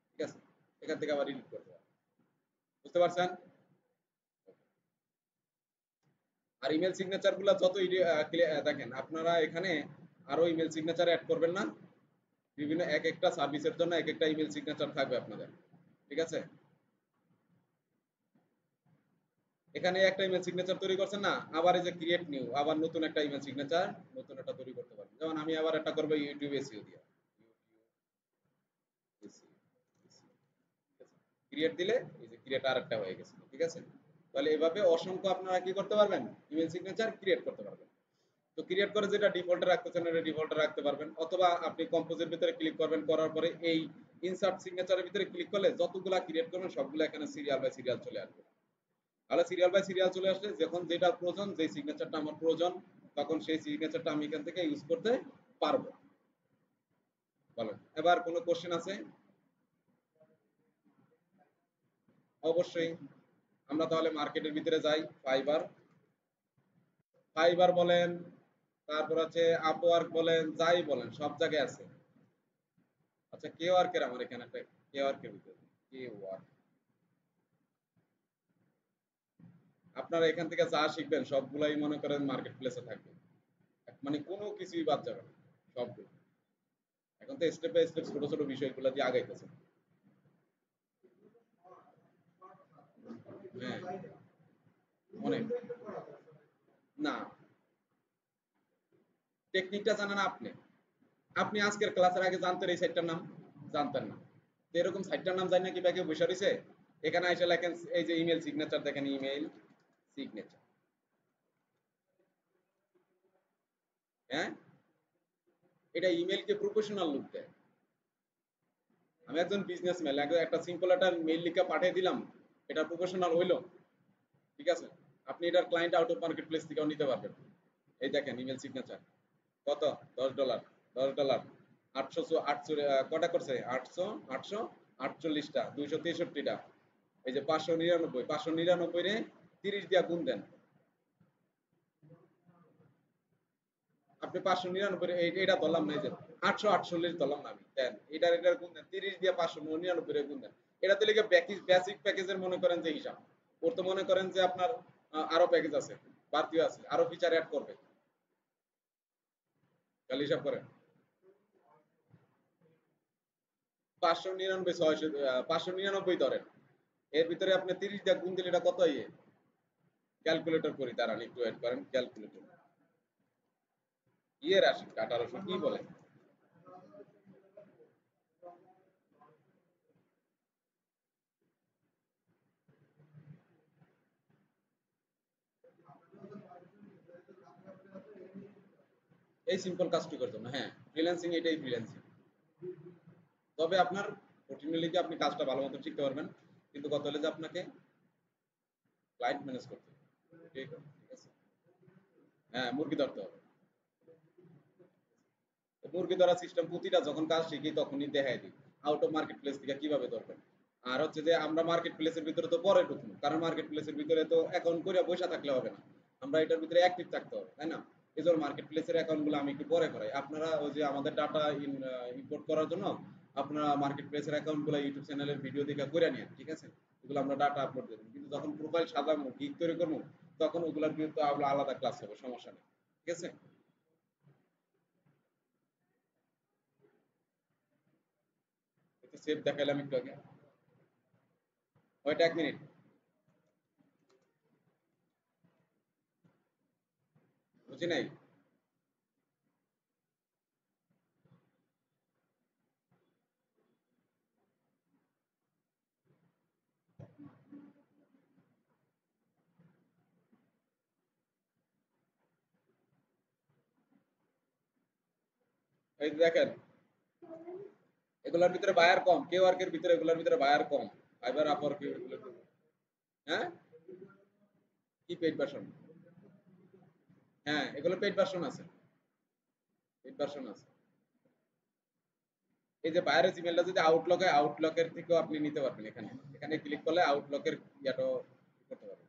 ঠিক আছে। এখান থেকে আবার ডিলিট করতে পারবেন, বুঝতে পারছেন। আর ইমেল সিগনেচার গুলা যত দেখেন আপনারা এখানে আরো ইমেল সিগনেচার অ্যাড করবেন না, বিভিন্ন এক একটা সার্ভিসের জন্য এক একটা ইমেল সিগনেচার থাকবে আপনাদের, ঠিক আছে। এখানে একটা ইমেল সিগনেচার তৈরি করছেন না, আবার এই যে ক্রিয়েট নিউ, আবার নতুন একটা ইমেল সিগনেচার নতুন একটা তৈরি করতে পারবেন। যেমন আমি আবার একটা করবো ইউটিউব এসইও দিয়ে, ক্রিয়েট দিলে এই যে ক্রিয়েট আর একটা হয়ে গেছে, ঠিক আছে। তাহলে এভাবে অসংখ্য আপনারা কি করতে পারবেন, ইমেল সিগনেচার ক্রিয়েট করতে পারবেন। তো ক্রিয়েট করে যেটা ডিফল্টে রাখতে চান এটা ডিফল্টে রাখতে পারবেন, অথবা আপনি কম্পোজের ভিতরে ক্লিক করবেন, করার পরে এই ইনসার্ট সিগনেচারের ভিতরে ক্লিক করলে যতগুলা ক্রিয়েট করবেন সবগুলো এখানে সিরিয়াল বাই সিরিয়াল চলে আসবে। তাহলে সিরিয়াল বাই সিরিয়াল চলে আসলে যখন যেটা প্রয়োজন, যে সিগনেচারটা আমার প্রয়োজন, তখন সেই সিগনেচারটা আমি এখান থেকে ইউজ করতে পারবো। বলেন এবার কোনো কোশ্চেন আছে? অবশ্যই। আমরা তাহলে মার্কেটের ভিতরে যাই, ফাইবার, ফাইবার বলেন, তারপর হচ্ছে আপওয়ার্ক বলেন, যাই বলেন সব জায়গায় আছে। আচ্ছা, কে ওয়ার্কের আমার এখানে একটা কে ওয়ার্কের ভিতরে কে ওয়ার্ক, আপনারা এখান থেকে যা শিখবেন সবগুলাই মনে করেন মার্কেট প্লেসে থাকবে, মানে কোনো কিছুই বাদ যাবে না, সবগুলো। এখন তো স্টেপ বাই স্টেপ ছোট ছোট বিষয়গুলো দিয়ে আগাইতেছে। হ্যাঁ, অনেক। না, টেকনিকটা জানেন আপনি, আপনি আজকের ক্লাসের আগে জানতেন এই সাইটটার নাম? জানতেন না। তো এরকম সাইটটার নাম জানি না কি ব্যাগে বসে রয়েছে, এখানে এসে লেখেন এই যে ইমেল সিগনেচার, দেখেন ইমেল সিগনেচার। হ্যাঁ, এটা ইমেলকে প্রফেশনাল লুক দেয়। আমি একজন বিজনেসম্যান, একটা সিম্পল একটা মেইল লিখে পাঠিয়ে দিলাম, এটা প্রফেশনাল হইলো? ঠিক আছে, আপনি এটার client out of market place থেকেও নিতে পারবেন। এই দেখেন ইমেল সিগনেচার কত, $10, $10, 800, কটা করছে, 848টা, 263টা, এই যে 599, 599 রে 30 দিয়া গুণ দেন। আপনি 599, এটা ধরলাম না, এই যে 848 ধরলাম না আমি, দেন এটার গুণ দেন 30 দিয়া 599 রে গুণ দেন। এটা তো লিখে বেসিক প্যাকেজের মনে করেন যে হিসাব। ওর তো মনে করেন যে আপনার আরো প্যাকেজ আছে, বাড়তিও আছে, আরো ফিচার অ্যাড করবে, তাহলে হিসাব করেন। 599, 600, 599 ধরেন, এর ভিতরে আপনি 30 দিয়ে গুণ দিলে এটা কত ইয়ে, ক্যালকুলেটর করি, দাঁড়ান একটু অ্যাড করেন ক্যালকুলেটর। ইয়ের আসি 1800 কি বলে, এই সিম্পল কাজটুকুর জন্য। হ্যাঁ, ফ্রিল্যান্সিং এটাই ফ্রিল্যান্সিং। তবে আপনার কন্টিনিউলি আপনি কাজটা ভালো মতো শিখতে পারবেন, কিন্তু কত হলে যে আপনাকে ক্লায়েন্ট ম্যানেজ করতে হবে, ঠিক আছে। হ্যাঁ, মুরগি ধরতে হবে। মুরগি ধরা সিস্টেম প্রতিটা যখন কাজ শিখি তখনই দেখাই দিই, আউট অফ মার্কেট প্লেস থেকে কিভাবে ধরবেন। আর হচ্ছে যে আমরা মার্কেট প্লেসের ভিতরে তো পরে ঢুকবো, কারণ মার্কেট প্লেসের ভিতরে তো অ্যাকাউন্ট করে বসে থাকলে হবে না, আমরা এটার ভিতরে অ্যাক্টিভ থাকতে হবে, তাই না? এই জন্য মার্কেট প্লেসের অ্যাকাউন্ট গুলো আমি একটু পরে করাই। আপনারা ওই যে আমাদের ডাটা ইম্পোর্ট করার জন্য আপনারা মার্কেট প্লেসের অ্যাকাউন্ট গুলো ইউটিউব চ্যানেলের ভিডিও দেখে করে নিন, ঠিক আছে? এগুলো আমরা ডাটা আপলোড দেবো, কিন্তু যখন প্রোফাইল সাজাবো গিগ তৈরি করবো তখন ওগুলোর বিরুদ্ধে আলাদা ক্লাস হবে, সমস্যা নেই, ঠিক আছে। সেভ দেখাইলাম একটু আগে, ওইটা 1 মিনিট। বুঝি নাই। এই যে দেখেন, এগুলোর ভিতরে বায়ার কম, কে ওয়ার্কের ভিতরে এগুলোর ভিতরে বায়ার কম, ফাইবার আপওয়ার্ক এগুলোর ভিতরে। হ্যাঁ, কি পেইড ভার্সন? হ্যাঁ, এগুলো পেইড ভার্সন আছে, পেইড ভার্সন আছে। এই যে বায়ারের জিমেলটা যদি আউটলক হয়, আউটলকের থেকেও আপনি নিতে পারবেন, এখানে এখানে ক্লিক করলে আউটলকের ইয়াটাও করতে পারবেন।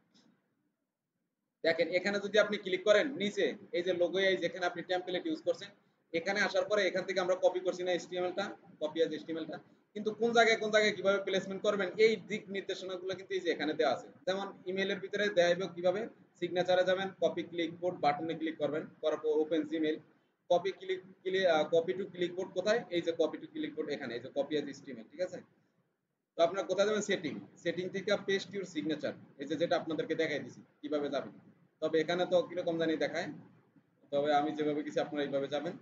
দেখেন এখানে যদি আপনি ক্লিক করেন নিচে এই যে লোগো, এই যেখানে আপনি টেমপ্লেট ইউজ করছেন, এখানে আসার পরে এখান থেকে আমরা কপি করছি না এচটিএমএলটা, কপি আজ এচটিএমএলটা, কিন্তু কোন জায়গায় কিভাবে প্লেসমেন্ট করবেন এই দিক নির্দেশনাগুলো কিন্তু এই যে এখানে দেওয়া আছে। যেমন ইমেলের ভিতরে দেওয়া হবে কিভাবে, সিগনেচারে যাবেন, কপি ক্লিকবোর্ড বাটনে ক্লিক করবেন, করার পর open Gmail, copy click copy to clipboard কোথায়, এই যে কপি টু ক্লিকবোর্ড এখানে, এই যে কপি আজ এচটিএমএল, ঠিক আছে। তো আপনার কোথায় যাবেন, সেটিং, সেটিং থেকে পেস্ট ইউর সিগনেচার, এই যে যেটা আপনাদেরকে দেখাই দিছি কিভাবে যাবেন। তবে এখানে তো কিরকম জানি দেখায়, তবে আমি যেভাবে গেছি আপনারা এইভাবে যাবেন।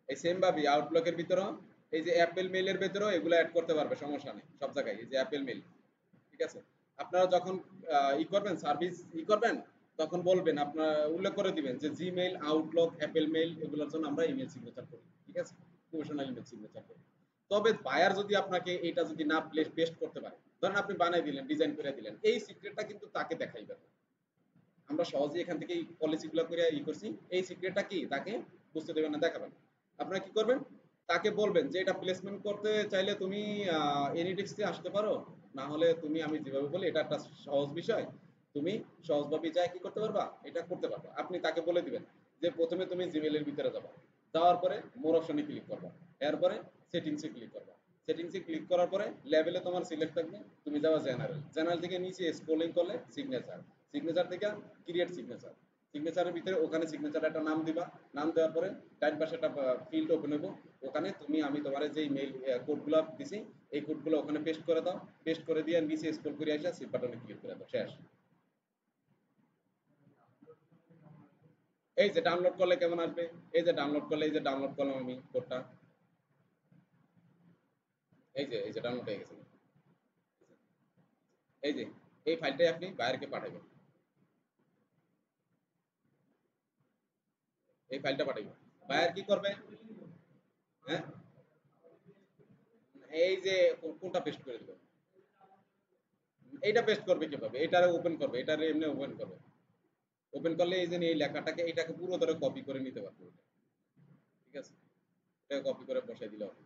এই সেম ভাবে আউটলুকের ভিতরেও এই যে অ্যাপেল মেইলের ভিতরেও এগুলো অ্যাড করতে পারবে, সমস্যা নেই, সব জায়গায় এই যে অ্যাপেল মেইল, ঠিক আছে। আপনারা যখন ই করবেন, সার্ভিস ই করবেন, তখন বলবেন, আপনারা উল্লেখ করে দিবেন যে জিমেইল, আউটলুক, অ্যাপেল মেইল এগুলোর জন্য আমরা ইমেল সিগনেচার করি, ঠিক আছে, প্রফেশনাল ইমেল সিগনেচার করি। তবে বায়ার যদি আপনাকে এটা যদি না পেস্ট করতে পারে, ধরেন আপনি বানাই দিলেন, ডিজাইন করে দিলেন, এই সিক্রেটটা কিন্তু তাকে দেখাইবেন না। আমরা সহজেই এখান থেকে পলিসিগুলো করে ই করছি, এই সিক্রেটটা কি তাকে বুঝতে দেবেন না, দেখাবেন। আপনারা কি করবেন, তাকে বলবেন যে এটা প্লেসমেন্ট করতে চাইলে তুমি এনিডিক্সে আসতে পারো, না হলে তুমি, আমি যেভাবে বলি এটা একটা সহজ বিষয়, তুমি সহজভাবে যাই কি করতে পারবা, এটা করতে পারবা। আপনি তাকে বলে দিবেন যে প্রথমে তুমি জিমেইলের ভিতরে যাবা, যাওয়ার পরে মোর অপশনে ক্লিক করবা, এরপরে সেটিংসে ক্লিক করবা, সেটিংসে ক্লিক করার পরে লেভেলে তোমার সিলেক্ট থাকবে, তুমি যাওয়া জেনারেল, জেনারেল থেকে নিচে স্ক্রলিং করলে সিগনেচার, সিগনেচার থেকে ক্রিয়েট সিগনেচার, সিগনেচারের ভিতরে ওখানে সিগনেচার একটা নাম দিবা, নাম দেওয়ার পরে ডাইন পাশে একটা ফিল্ড ওপেন হইব, ওখানে তুমি আমি তোমার যে মেইল কোডগুলো দিছি এই কোডগুলো ওখানে পেস্ট করে দাও, পেস্ট করে দিয়ে নিচে স্ক্রল করে আসা সেভ বাটনে ক্লিক করে দাও, শেষ। এই যে ডাউনলোড করলে কেমন আসবে, এই যে ডাউনলোড করলে, এই যে ডাউনলোড করলাম আমি কোডটা, এই যে ডাউনলোড হয়ে গেছে, এই যে এই ফাইলটাই আপনি বাইরেকে পাঠাবেন, এই ফাইলটা পাঠাবেন, বায়ার কি করবে, হ্যাঁ এই যে কোনটা পেস্ট করে দিবেন, এইটা পেস্ট করবে কিভাবে, এটারে ওপেন করবে, এটারে এমনি ওপেন করবে, ওপেন করলে এই যে এই লেখাটাকে এটাকে পুরো ধরে কপি করে নিতে পারবে, ঠিক আছে, এটা কপি করে বসাই দিলে হবে,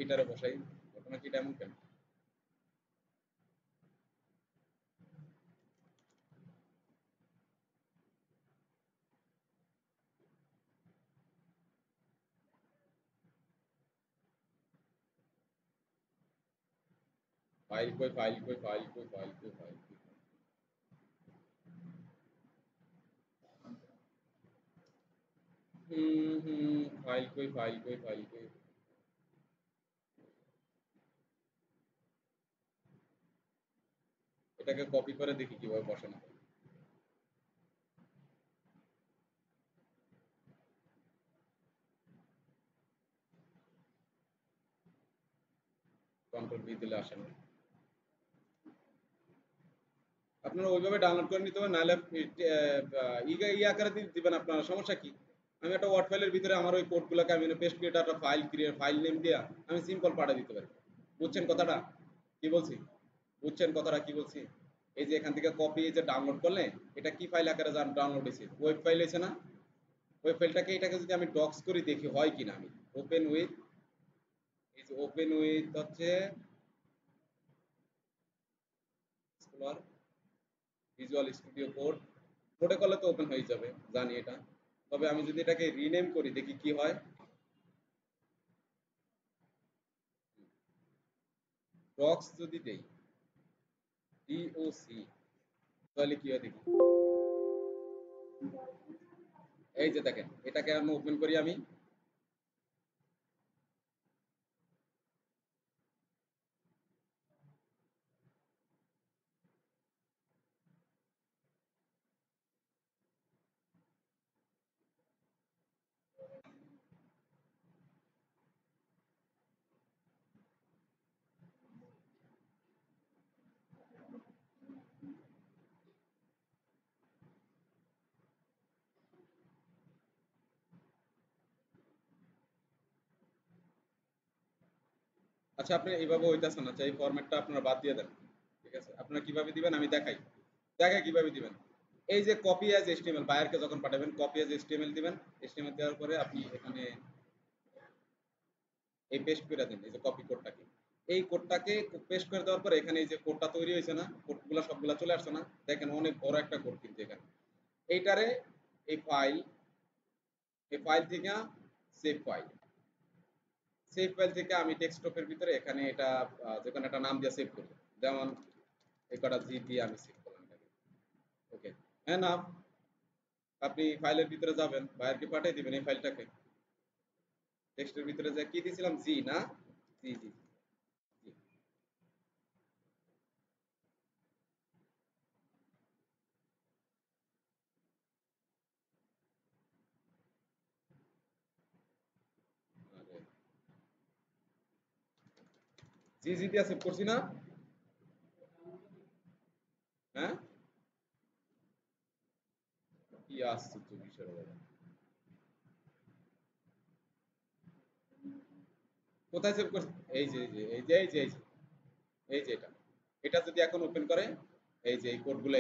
এটারে বসাই, ঘটনা কি এটা এমন কেন, फाइल कोई फाइल कोई फाइल कोई फाइल कोई फाइल फाइल कोई फाइल कोई फाइल कोई এটাকে কপি করে দেখি কিভাবে বসানো হয়, কন্ট্রোল বি দিলে আসে না, আপনারা ওইভাবে ডাউনলোড করে নিতে হবে, নাহলে ই আকারে দিবেন, আপনারা সমস্যা কি, আমি একটা ওয়ার্ড ফাইলের ভিতরে আমার ওই কোডগুলোকে আমি পেস্ট করে একটা ফাইল ক্রিয়েট ফাইল নেম দিয়ে আমি সিম্পল পাঠিয়ে দিতে পারি, বুঝছেন কথাটা কি বলছি, বুঝছেন কথাটা কি বলছি, এই যে এখান থেকে কপি, এই যে ডাউনলোড করলে এটা কি ফাইল আকারে ডাউনলোড হয়েছে, ওয়েব ফাইল হয়েছে না, ওয়েব ফাইলটাকে এটাকে যদি আমি ডক্স করি দেখি হয় কিনা, আমি ওপেন উইথ, এই যে ওপেন উইথ হচ্ছে এক্সপ্লোর ভিজুয়াল স্টুডিও কোড, কোডে করলে তো ওপেন হয়ে যাবে জানি এটা, তবে আমি যদি এটাকে রিনেম করি দেখি কি হয়, ডক্স যদি দেই ডিওসি তাহলে কি হয় দেখি, এই যে দেখেন এটাকে আমি ওপেন করি আমি, আচ্ছা আপনি এইভাবে হইতাছে না, আচ্ছা এই ফরম্যাটটা আপনারা বাদ দিয়ে দেন, ঠিক আছে, আপনারা কিভাবে দিবেন আমি দেখাই, দেখাই কিভাবে দিবেন, এই যে কপি অ্যাজ এইচটিএমএল বায়ারকে যখন পাঠাবেন কপি অ্যাজ এইচটিএমএল দিবেন, এইচটিএমএল দেওয়ার পরে আপনি এখানে এই পেস্ট করে দেন, এই যে কপি কোডটাকে, এই কোডটাকে পেস্ট করে দেওয়ার পরে এখানে এই যে কোডটা তৈরি হয়েছে না, কোডগুলো সবগুলা চলে আসছে না, দেখেন অনেক বড় একটা কোড কিন্তু এখানে, এইটারে এই ফাইল, এই ফাইল থেকে সেভ ফাইল, সেভ ফাইল থেকে আমি ডেস্কটপের ভিতরে এখানে এটা যেখানে একটা নাম দিয়ে সেভ করব, যেমন এই কটা জি দিয়ে আমি সেভ করলাম এটাকে, ওকে, হ্যাঁ না, আপনি ফাইলের ভিতরে যাবেন বাইরকে পাঠিয়ে দিবেন এই ফাইলটাকে, টেক্সটের ভিতরে যে কি দিয়েছিলাম জি না, জি জি জি, আরে জি জি দিয়ে সেভ করছি না, হ্যাঁ কি আশ্চর্য বিষয় বাবা, কোথায় সেভ করছি, এই যে এই যে এই যে এই যে এই যে এই যে এটা, এটা যদি এখন ওপেন করে এই যে এই কোডগুলো,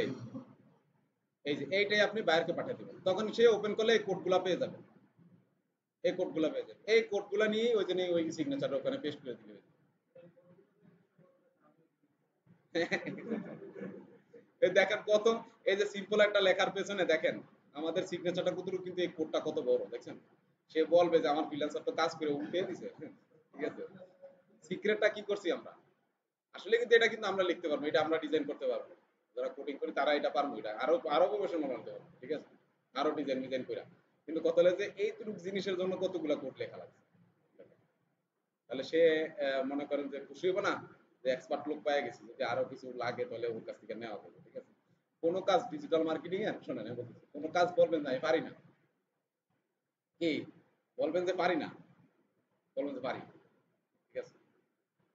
এই যে এইটাই আপনি বাইরকে পাঠিয়ে দিবেন, তখন সে ওপেন করলে এই কোডগুলা পেয়ে যাবে, এই কোডগুলা পেয়ে যাবে, এই কোডগুলা নিয়ে ওই জন্য ওই সিগনেচার ওখানে পেস্ট করে দিবে, এই দেখেন কত, এই যে সিম্পল একটা লেখার পেছনে দেখেন আমাদের সিগনেচারটা কতটুকু, কিন্তু এই কোডটা কত বড় দেখছেন, সে বলবে যে আমার ফ্রিল্যান্সার তো কাজ করে উল্টে দিছে, ঠিক আছে। সিক্রেটটা কি করছি আমরা, আসলে কিন্তু এটা কিন্তু আমরা লিখতে পারবো, এটা আমরা ডিজাইন করতে পারবো, যারা কোডিং করি তারা এটা পারবো, এটা আরো আরো প্রফেশনাল বানাতে পারবো, ঠিক আছে, আরো ডিজাইন ডিজাইন করে। কিন্তু কথা হলো যে এইটুকু জিনিসের জন্য কতগুলা কোড লেখা লাগছে, তাহলে সে মনে করেন যে খুশি হবে না যে এক্সপার্ট লোক পাওয়া গেছে, যদি আরো কিছু লাগে তাহলে ওর কাছ থেকে নেওয়া হবে, ঠিক আছে। কোনো কাজ ডিজিটাল মার্কেটিং এর শোনেন আমি বলতেছি, কোনো কাজ বলবেন না আমি পারি না, কি বলবেন যে পারি না, বলবেন যে পারি, ঠিক আছে।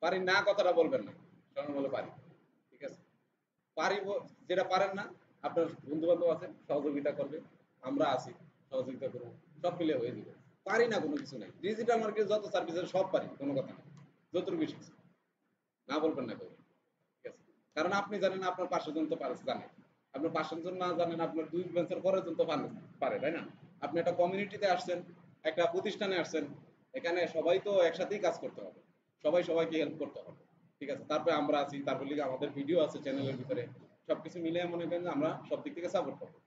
পারি না কথাটা বলবেন না, শোনেন বলে পারি, ঠিক আছে। পারি যেটা পারেন না, আপনার বন্ধু বান্ধব আছে সহযোগিতা করবে, আমরা আছি সহযোগিতা করবো, সব মিলে হয়ে যাবে। পারি না কোনো কিছু নাই, ডিজিটাল মার্কেটে যত সার্ভিস আছে সব পারি, কোনো কথা নেই, যতটুকু শিখছি, না বলবেন না কেউ, ঠিক আছে। কারণ আপনি জানেন আপনার 500 জন তো পারে, জানে আপনার 500 জন না জানেন আপনার 2 বেঞ্চের পরের জন তো পারে, তাই না। আপনি একটা কমিউনিটিতে আসছেন, একটা প্রতিষ্ঠানে আসছেন, এখানে সবাই তো একসাথেই কাজ করতে হবে, সবাই সবাইকে হেল্প করতে হবে, ঠিক আছে। তারপরে আমরা আছি, তারপর লিগে আমাদের ভিডিও আছে চ্যানেলের ভিতরে, সবকিছু মিলে মনে করেন আমরা সব দিক থেকে সাপোর্ট করবো।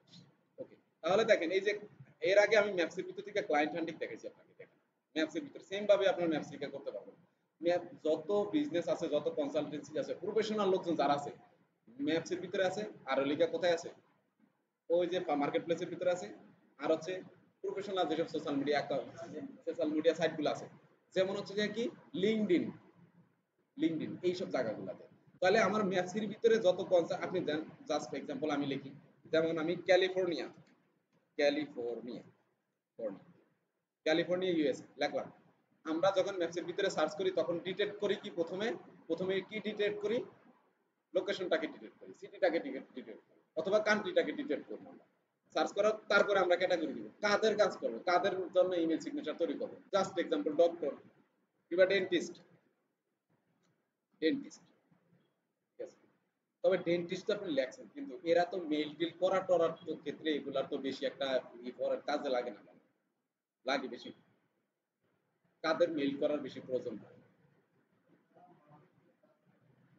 ওকে, তাহলে দেখেন এই যে এর আগে আমি ম্যাপসের ভিতর থেকে ক্লায়েন্ট হান্টিং দেখেছি আপনাকে, দেখেন ম্যাপসের ভিতরে সেম ভাবে আপনার ম্যাপস থেকে করতে পারবেন। ম্যাপ যত বিজনেস আছে, যত কনসালটেন্সি আছে, প্রফেশনাল লোকজন যারা আছে ম্যাপসের ভিতরে আছে, আর লিগা কোথায় আছে, ওই যে মার্কেট প্লেসের ভিতরে আছে, আর হচ্ছে প্রফেশনাল যেসব সোশ্যাল মিডিয়া সাইট গুলো আছে, যেমন হচ্ছে যে কি লিঙ্কডইন, লিঙ্কডইন এইসব জায়গাগুলোতে। তাহলে আমার ম্যাপসির ভিতরে যত কনসার্ট আপনি দেন, জাস্ট এক্সাম্পল আমি লিখি, যেমন আমি ক্যালিফোর্নিয়া, ক্যালিফোর্নিয়া, ক্যালিফোর্নিয়া ইউএস লিখলাম। আমরা যখন ম্যাপসের ভিতরে সার্চ করি তখন ডিটেক্ট করি কি, প্রথমে প্রথমে কি ডিটেক্ট করি, লোকেশনটাকে ডিটেক্ট করি, সিটিটাকে ডিটেক্ট করি, অথবা কান্ট্রিটাকে ডিটেক্ট করি। সার্চ করার তারপরে আমরা ক্যাটাগরি দিব, কাদের কাজ করবো, কাদের জন্য ইমেল সিগনেচার তৈরি করবো। জাস্ট এক্সাম্পল ডক্টর কিংবা ডেন্টিস্ট, ডেন্টিস্ট, ঠিক আছে। তবে ডেন্টিস্ট তো আপনি লেখছেন, কিন্তু এরা তো মেল টিল করা টরার তো ক্ষেত্রে এগুলার তো বেশি একটা করার কাজে লাগে না, লাগে বেশি, কাদের মেল করার বেশি প্রয়োজন হয়,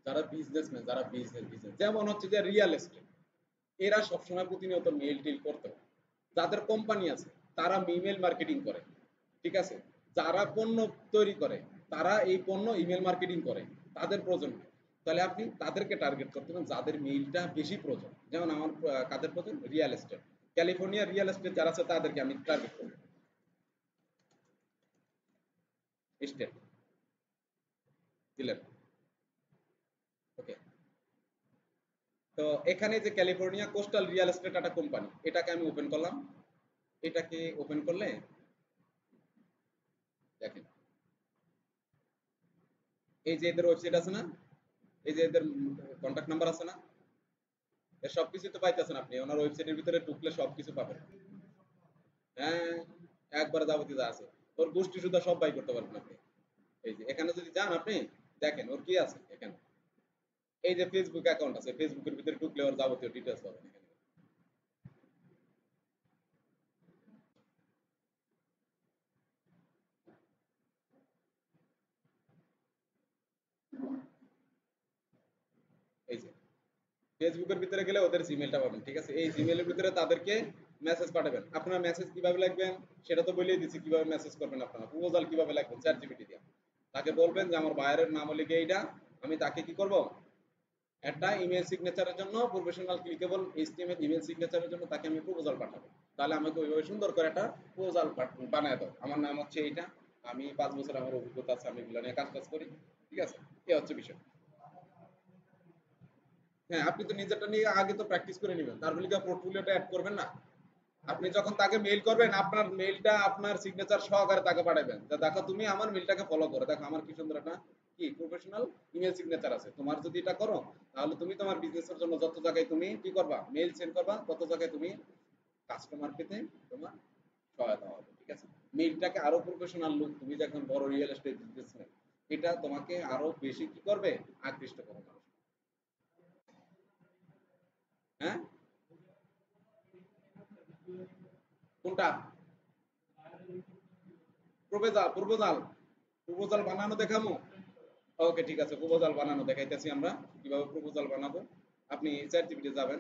যারা বিজনেসম্যান, যারা বিজনেস যেমন হচ্ছে যে রিয়েল এস্টেট, এরা সবসময় প্রতিনিয়ত মেল টিল করতে হয়। যাদের কোম্পানি আছে তারা ইমেল মার্কেটিং করে, ঠিক আছে। যারা পণ্য তৈরি করে তারা এই পণ্য ইমেল মার্কেটিং করে, তাদের প্রয়োজন হয়। তাহলে আপনি তাদেরকে টার্গেট করতে হবে যাদের মেইলটা বেশি প্রয়োজন। যেমন আমার কাদের প্রয়োজন, real estate, California real estate যারা আছে তাদেরকে আমি টার্গেট করব, স্টেট দিলেন, ওকে। তো এখানে যে ক্যালিফোর্নিয়া কোস্টাল রিয়েল এস্টেট একটা কোম্পানি, এটাকে আমি ওপেন করলাম। এটাকে ওপেন করলে দেখেন এই যে এদের ওয়েবসাইট আছে না, এই যে এদের কন্ট্যাক্ট নাম্বার আছে না, এর সবকিছু তো পাইতেছেন আপনি, ওনার ওয়েবসাইটের ভিতরে ঢুকলে সবকিছু পাবেন। হ্যাঁ, একবার যাবতীয় যা আছে ওর গোষ্ঠী সুদ্ধা সব বাই করতে পারবেন আপনি। এই যে এখানে যদি যান আপনি দেখেন ওর কি আছে এখানে, এই যে ফেসবুক অ্যাকাউন্ট আছে, ফেসবুকের ভিতরে ঢুকলে ওর যাবতীয় ডিটেলস পাবেন এখানে। এই যে ফেসবুকের ভিতরে গেলে ওদের জিমেলটা পাবেন, ঠিক আছে। এই জিমেলের ভিতরে তাদেরকে মেসেজ পাঠাবেন। আপনারা মেসেজ কিভাবে লিখবেন সেটা তো বলেই দিচ্ছি, কিভাবে মেসেজ করবেন, আপনারা প্রপোজাল কিভাবে লিখবেন চ্যাট জিপিটি দিয়ে। তাকে বলবেন যে আমার বায়ারের নাম লিখে এইটা, আমি তাকে কি করব, একটা ইমেল সিগনেচারের জন্য প্রফেশনাল ক্লিকেবল এইচটিএমএল ইমেল সিগনেচারের জন্য তাকে আমি প্রপোজাল পাঠাবো। তাহলে আমাকে ওইভাবে সুন্দর করে একটা প্রপোজাল বানায় দাও, আমার নাম হচ্ছে এইটা, আমি 5 বছর আমার অভিজ্ঞতা আছে, আমি এগুলো নিয়ে কাজ টাজ করি, ঠিক আছে। এই হচ্ছে বিষয়। হ্যাঁ, আপনি তো নিজেরটা নিয়ে আগে তো প্র্যাকটিস করে নেবেন, তারপরে কি পোর্টফোলিওটা অ্যাড করবেন না। আপনি যখন তাকে মেইল করবেন আপনার মেইলটা আপনার সিগনেচার সহকারে তাকে পাঠাবেন, যে দেখো তুমি আমার মেইলটাকে ফলো করো, দেখো আমার কি সুন্দর একটা কি প্রফেশনাল ইমেল সিগনেচার আছে, তোমার যদি এটা করো তাহলে তুমি তোমার বিজনেসের জন্য যত জায়গায় তুমি কি করবা মেইল সেন্ড করবা, তত জায়গায় তুমি কাস্টমার পেতে তোমার সহায়তা হবে, ঠিক আছে। মেইলটাকে আরো প্রফেশনাল লুক, তুমি যে একজন বড় রিয়েল এস্টেট বিজনেসম্যান, এটা তোমাকে আরো বেশি কি করবে, আকৃষ্ট করবে মানুষ। হ্যাঁ, কোনটা, প্রপোজাল, প্রপোজাল, প্রপোজাল বানানো দেখামো। ওকে, ঠিক আছে, প্রপোজাল বানানো দেখাইতেছি আমরা কিভাবে প্রপোজাল বানাবো। আপনি চ্যাট জিপিটি যাবেন,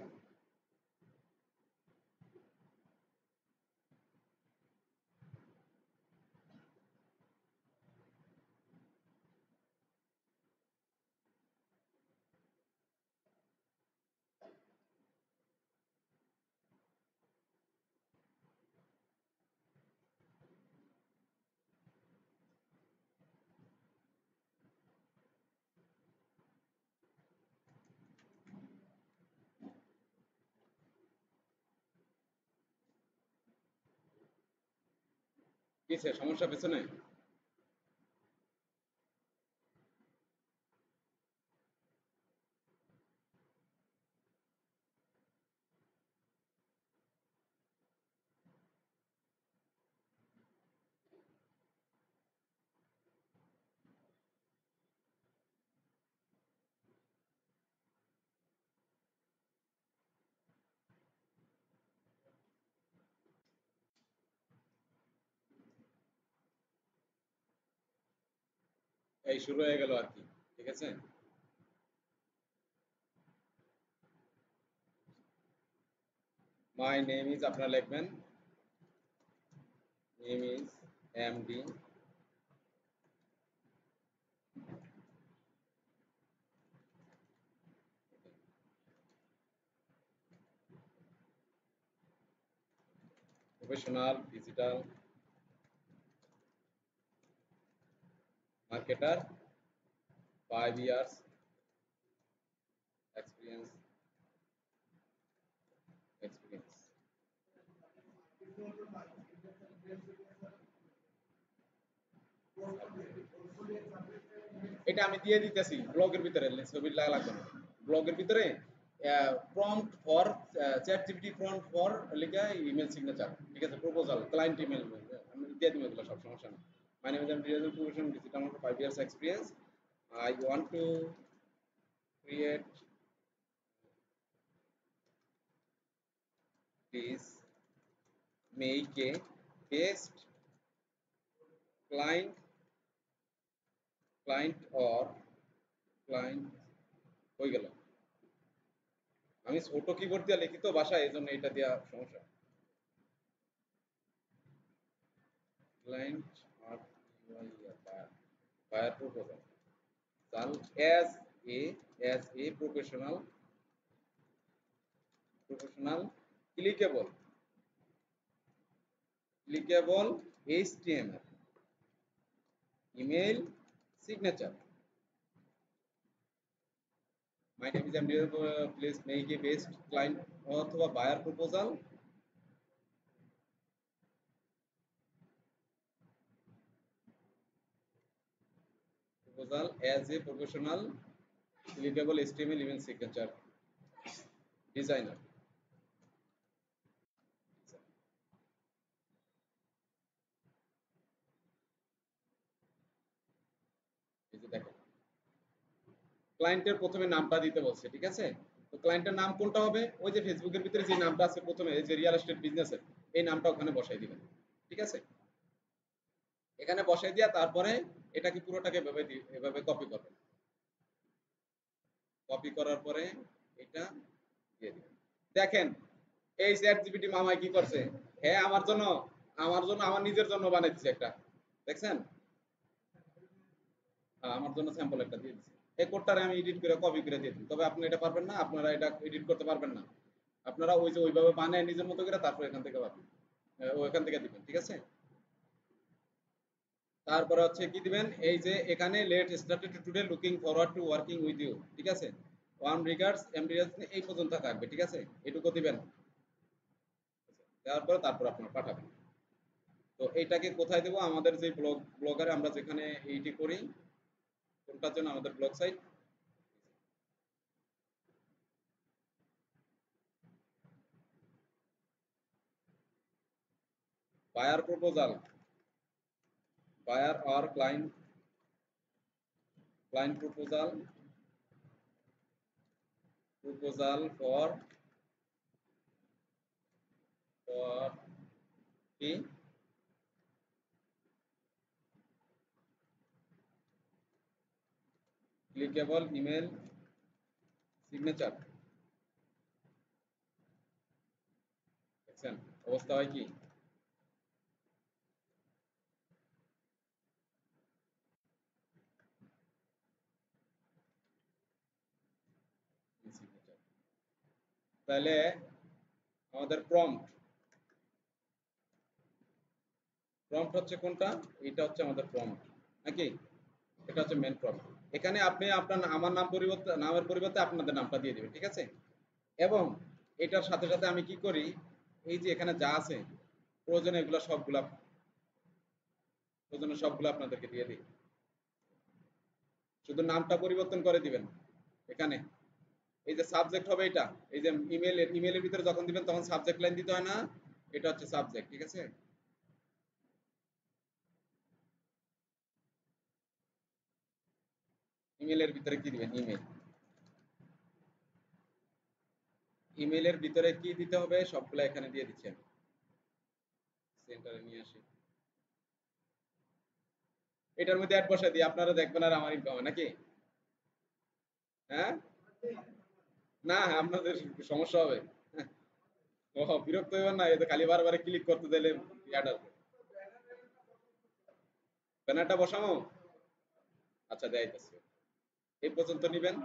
কিসে সমস্যা পেছনে? এই শুরু হয়ে গেল আর কি, ঠিক আছে। মাই নেম ইজ, আপনারা লিখবেন name is MD professional digital marketer, 5 years experience. এটা আমি দিয়ে দিতেছি ব্লগের ভিতরে, ছবির লাগা লাগবে না। ব্লগের ভিতরে prompt for chat GPT prompt for লিখা ইমেল সিগনেচার, ঠিক আছে, প্রপোজাল ক্লায়েন্ট ইমেল আমি দিয়ে দিব, এগুলো সব সমস্যা নেই। My name is M digital profession digital 5 years experience. I want to create this, make a best client or client হয়ে গেল। আমি ছোট কিবোর্ড দিয়ে লিখি তো বাসায়, এই জন্য এটা দেওয়া সমস্যা। ক্লায়েন্ট আর বায়ার প্রপোজাল চাল এ as a professional clickable HTML email signature. My name is MD. Please make a best client অথবা buyer proposal as a professional clickable HTML email signature designer. এই যে দেখেন ক্লায়েন্টের প্রথমে নামটা দিতে বলছে, ঠিক আছে। তো ক্লায়েন্টের নাম কোনটা হবে? ওই যে ফেসবুকের ভিতরে যে নামটা আছে প্রথমে, এই যে রিয়েল এস্টেট বিজনেসের, এই নামটা ওখানে বসাই দিবেন, ঠিক আছে। এখানে বসাই দিয়া তারপরে এটাকে পুরোটাকে এভাবে কপি করবেন। কপি করার পরে এটা দিয়ে দিবেন। দেখেন এই চ্যাট জিপিটি মামাই কি করছে, হ্যাঁ আমার জন্য আমার নিজের জন্য বানাই দিছে একটা, দেখছেন? আমার জন্য স্যাম্পল একটা দিয়ে দিছে। এই কোডটারে আমি এডিট করে কপি করে দিয়ে দিই। তবে আপনি এটা পারবেন না, আপনারা এটা এডিট করতে পারবেন না। আপনারা ওই যে ওইভাবে বানায় নিজের মতো করে তারপর এখান থেকে পাবেন, ওইখান থেকে দিবেন, ঠিক আছে। তারপরে হচ্ছে কি দিবেন, এই যে এখানে let started today looking forward to working with you, ঠিক আছে। ওয়ান রিগার্ডস এমডিএস এই পর্যন্ত থাকবে, ঠিক আছে, এটুকু দিবেন। তারপর আপনারা পাঠাবেন। তো এইটাকে কোথায় দেবো? আমাদের যে ব্লগারে আমরা যেখানে এইটি করি, কোনটার জন্য? আমাদের blog site. Buyer proposal, buyer or client proposal for কি ক্লিকেবল ইমেল সিগনেচার। দেখছেন অবস্থা হয় কি? তাহলে আমাদের প্রম্পট হচ্ছে কোনটা? এটা হচ্ছে আমাদের প্রম্পট নাকি? এটা হচ্ছে মেন প্রম্পট। এখানে আপনি আপনার আমার নামের পরিবর্তে আপনাদের নামটা দিয়ে দিবেন, ঠিক আছে। এবং এটার সাথে সাথে আমি কি করি, এই যে এখানে যা আছে প্রয়োজনে এগুলো সবগুলা ওজন্য সবগুলো আপনাদেরকে দিয়ে দিই। শুধু নামটা পরিবর্তন করে দিবেন এখানে। এই যে সাবজেক্ট হবে এটা, এই যে ইমেলের ভিতরে যখন দিবেন তখন সাবজেক্ট লাইন দিতে হয় না, এটা হচ্ছে সাবজেক্ট, ঠিক আছে? ইমেলের ভিতরে কি দিবেন? ইমেলের ভিতরে কি দিতে হবে সবগুলো এখানে দিয়ে দিচ্ছেন। সেন্টারে নিয়ে আসি, এটার মধ্যে অ্যাড বসাই দিই, আপনারা দেখবেন আর আমার ইনকাম হয় নাকি? হ্যাঁ, না আপনাদের সমস্যা হবে। ও বিরক্ত হইবেন না, এই তো খালি বারবার ক্লিক করতে দিলে অ্যাড আসবে। ব্যানারটা বসাবো, আচ্ছা দেখাইতেছি। এই পর্যন্ত নিবেন।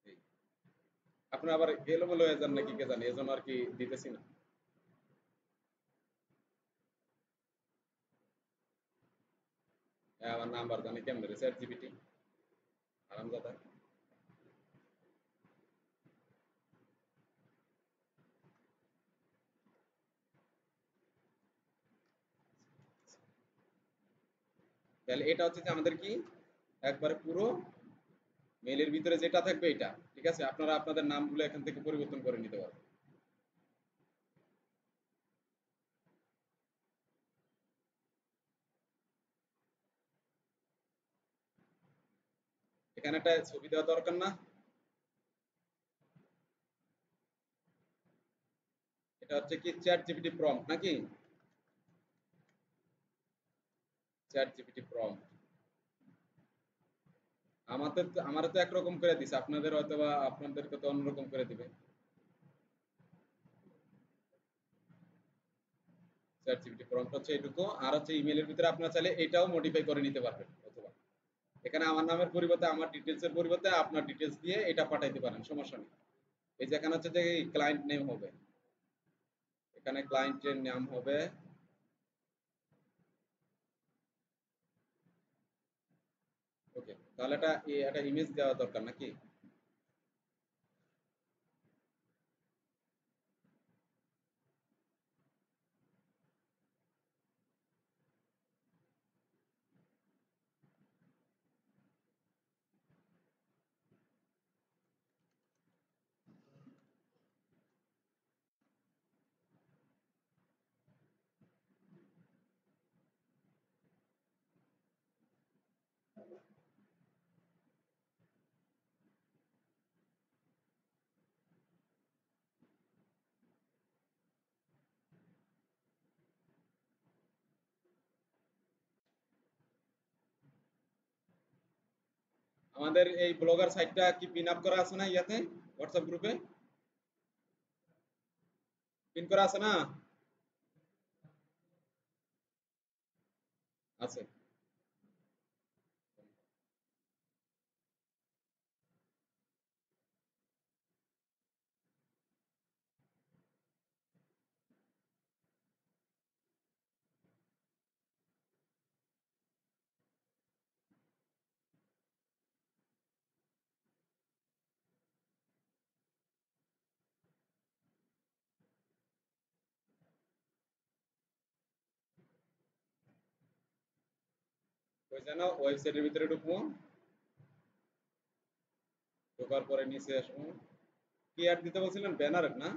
এই, আপনার আবার এলোমেলো হয়ে যান নাকি কে জানে, এজন্য আর কি দিতেছি না। আমার নাম্বার জানি কেমন রে, চ্যাট জিপিটি আরামদাদা। তাহলে এটা হচ্ছে যে আমাদের কি একবারে পুরো মেইলের ভিতরে যেটা থাকবে এটা, ঠিক আছে? আপনারা আপনাদের নামগুলো এখান থেকে পরিবর্তন করে নিতে পারবেন। এখানে একটা ছবি দেওয়া দরকার না? এটা হচ্ছে কি চ্যাট জিপিটি প্রম্পট নাকি? চ্যাট জিপিটি প্রম্পট আমারও তো একরকম করে দিছে, আপনাদের হয়তো বা আপনাদেরকে তো অন্যরকম করে দিবে। চ্যাট জিপিটি প্রম্পট হচ্ছে এটুকু, আর হচ্ছে ইমেলের ভিতরে আপনারা চাইলে এটাও মডিফাই করে নিতে পারবেন, অথবা এখানে আমার নামের পরিবর্তে আমার ডিটেলস এর পরিবর্তে আপনার ডিটেলস দিয়ে এটা পাঠাইতে পারেন, সমস্যা নেই। এই যে এখানে হচ্ছে যে ক্লায়েন্ট নেম হবে, এখানে ক্লায়েন্টের নাম হবে, ওকে, তাহলে একটা ইমেজ দেওয়া দরকার নাকি? আমাদের এই ব্লগার সাইটটা কি পিন আপ করা আছে না ইয়াতে, হোয়াটসঅ্যাপ গ্রুপে পিন করা আছে না? আছে। ওই যেন ওয়েবসাইটের ভিতরে ঢুকবো, ঢোকার পরে নিচে আসবো, কি অ্যাড দিতে বলছিলেন? ব্যানার না?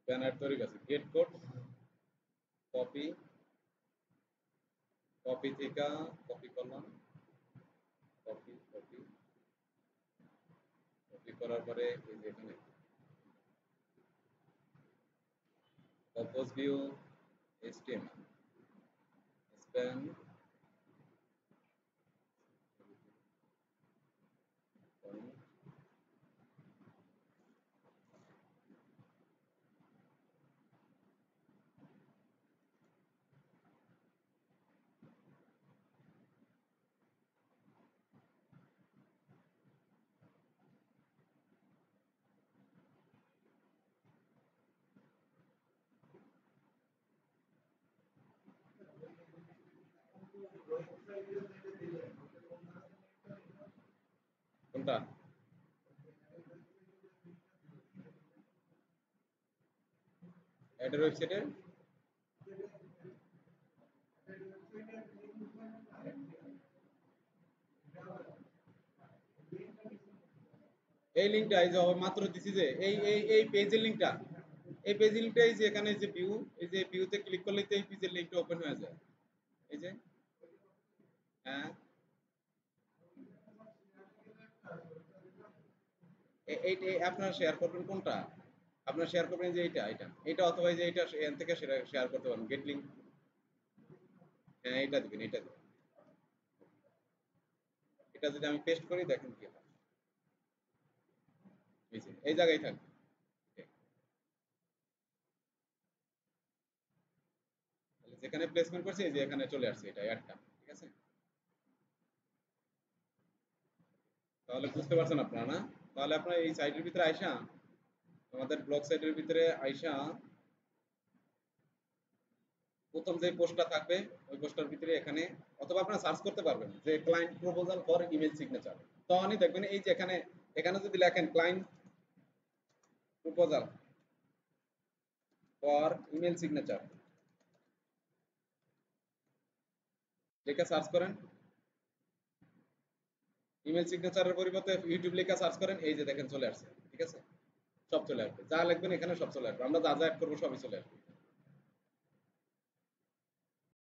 ব্যানার তৈরি আছে, গেট কোড, কপি, কপি থেকে কপি করলাম, কপি কপি কপি করার পরে এই যে এখানে কম্পোজ ভিউ, এইচটিএমএল, স্প্যান, কোনটা? এটার ওয়েবসাইটে এই লিংকটা এই যে মাত্র দিছি যে এই পেজের লিংকটা, এই পেজের লিংকটা এই যে এখানে যে ভিউ, এই যে ভিউতে ক্লিক করলে তো এই পেজের লিংকটা ওপেন হয়ে যায়। এই যে হ্যাঁ, এই আপনারা শেয়ার করবেন কোনটা? আপনারা শেয়ার করবেন যে এটা অথবা এই যে এটা এখান থেকে শেয়ার করতে পারেন গেট লিংক। হ্যাঁ, এটা দিবেন, এটা দিবেন। এটা যদি আমি পেস্ট করি দেখেন কি হয়। এই যে এই জায়গায় থাকবে। তাহলে যেখানে প্লেসমেন্ট করছি এই যে এখানে চলে আসছে এটা অ্যাডটা, ঠিক আছে? তাহলে বুঝতে পারছেন আপনারা না? তাহলে আপনারা এই সাইটের ভিতরে আইসা, আমাদের ব্লগ সাইটের ভিতরে আইসা প্রথম যে পোস্টটা থাকবে ওই পোস্টার ভিতরে এখানে, অথবা আপনারা সার্চ করতে পারবেন যে client proposal for email signature. তখনই দেখবেন এই যে এখানে, এখানে যদি লেখেন client proposal for email signature লেখা সার্চ করেন, ইমেল সিগনেচারের পরিবর্তে ইউটিউব লেখা সার্চ করেন, এই যে দেখেন চলে আসছে, ঠিক আছে? সব চলে আসবে, যা লিখবেন এখানে সব চলে আসবে, আমরা যা যা অ্যাড করবো সবই চলে আসবে।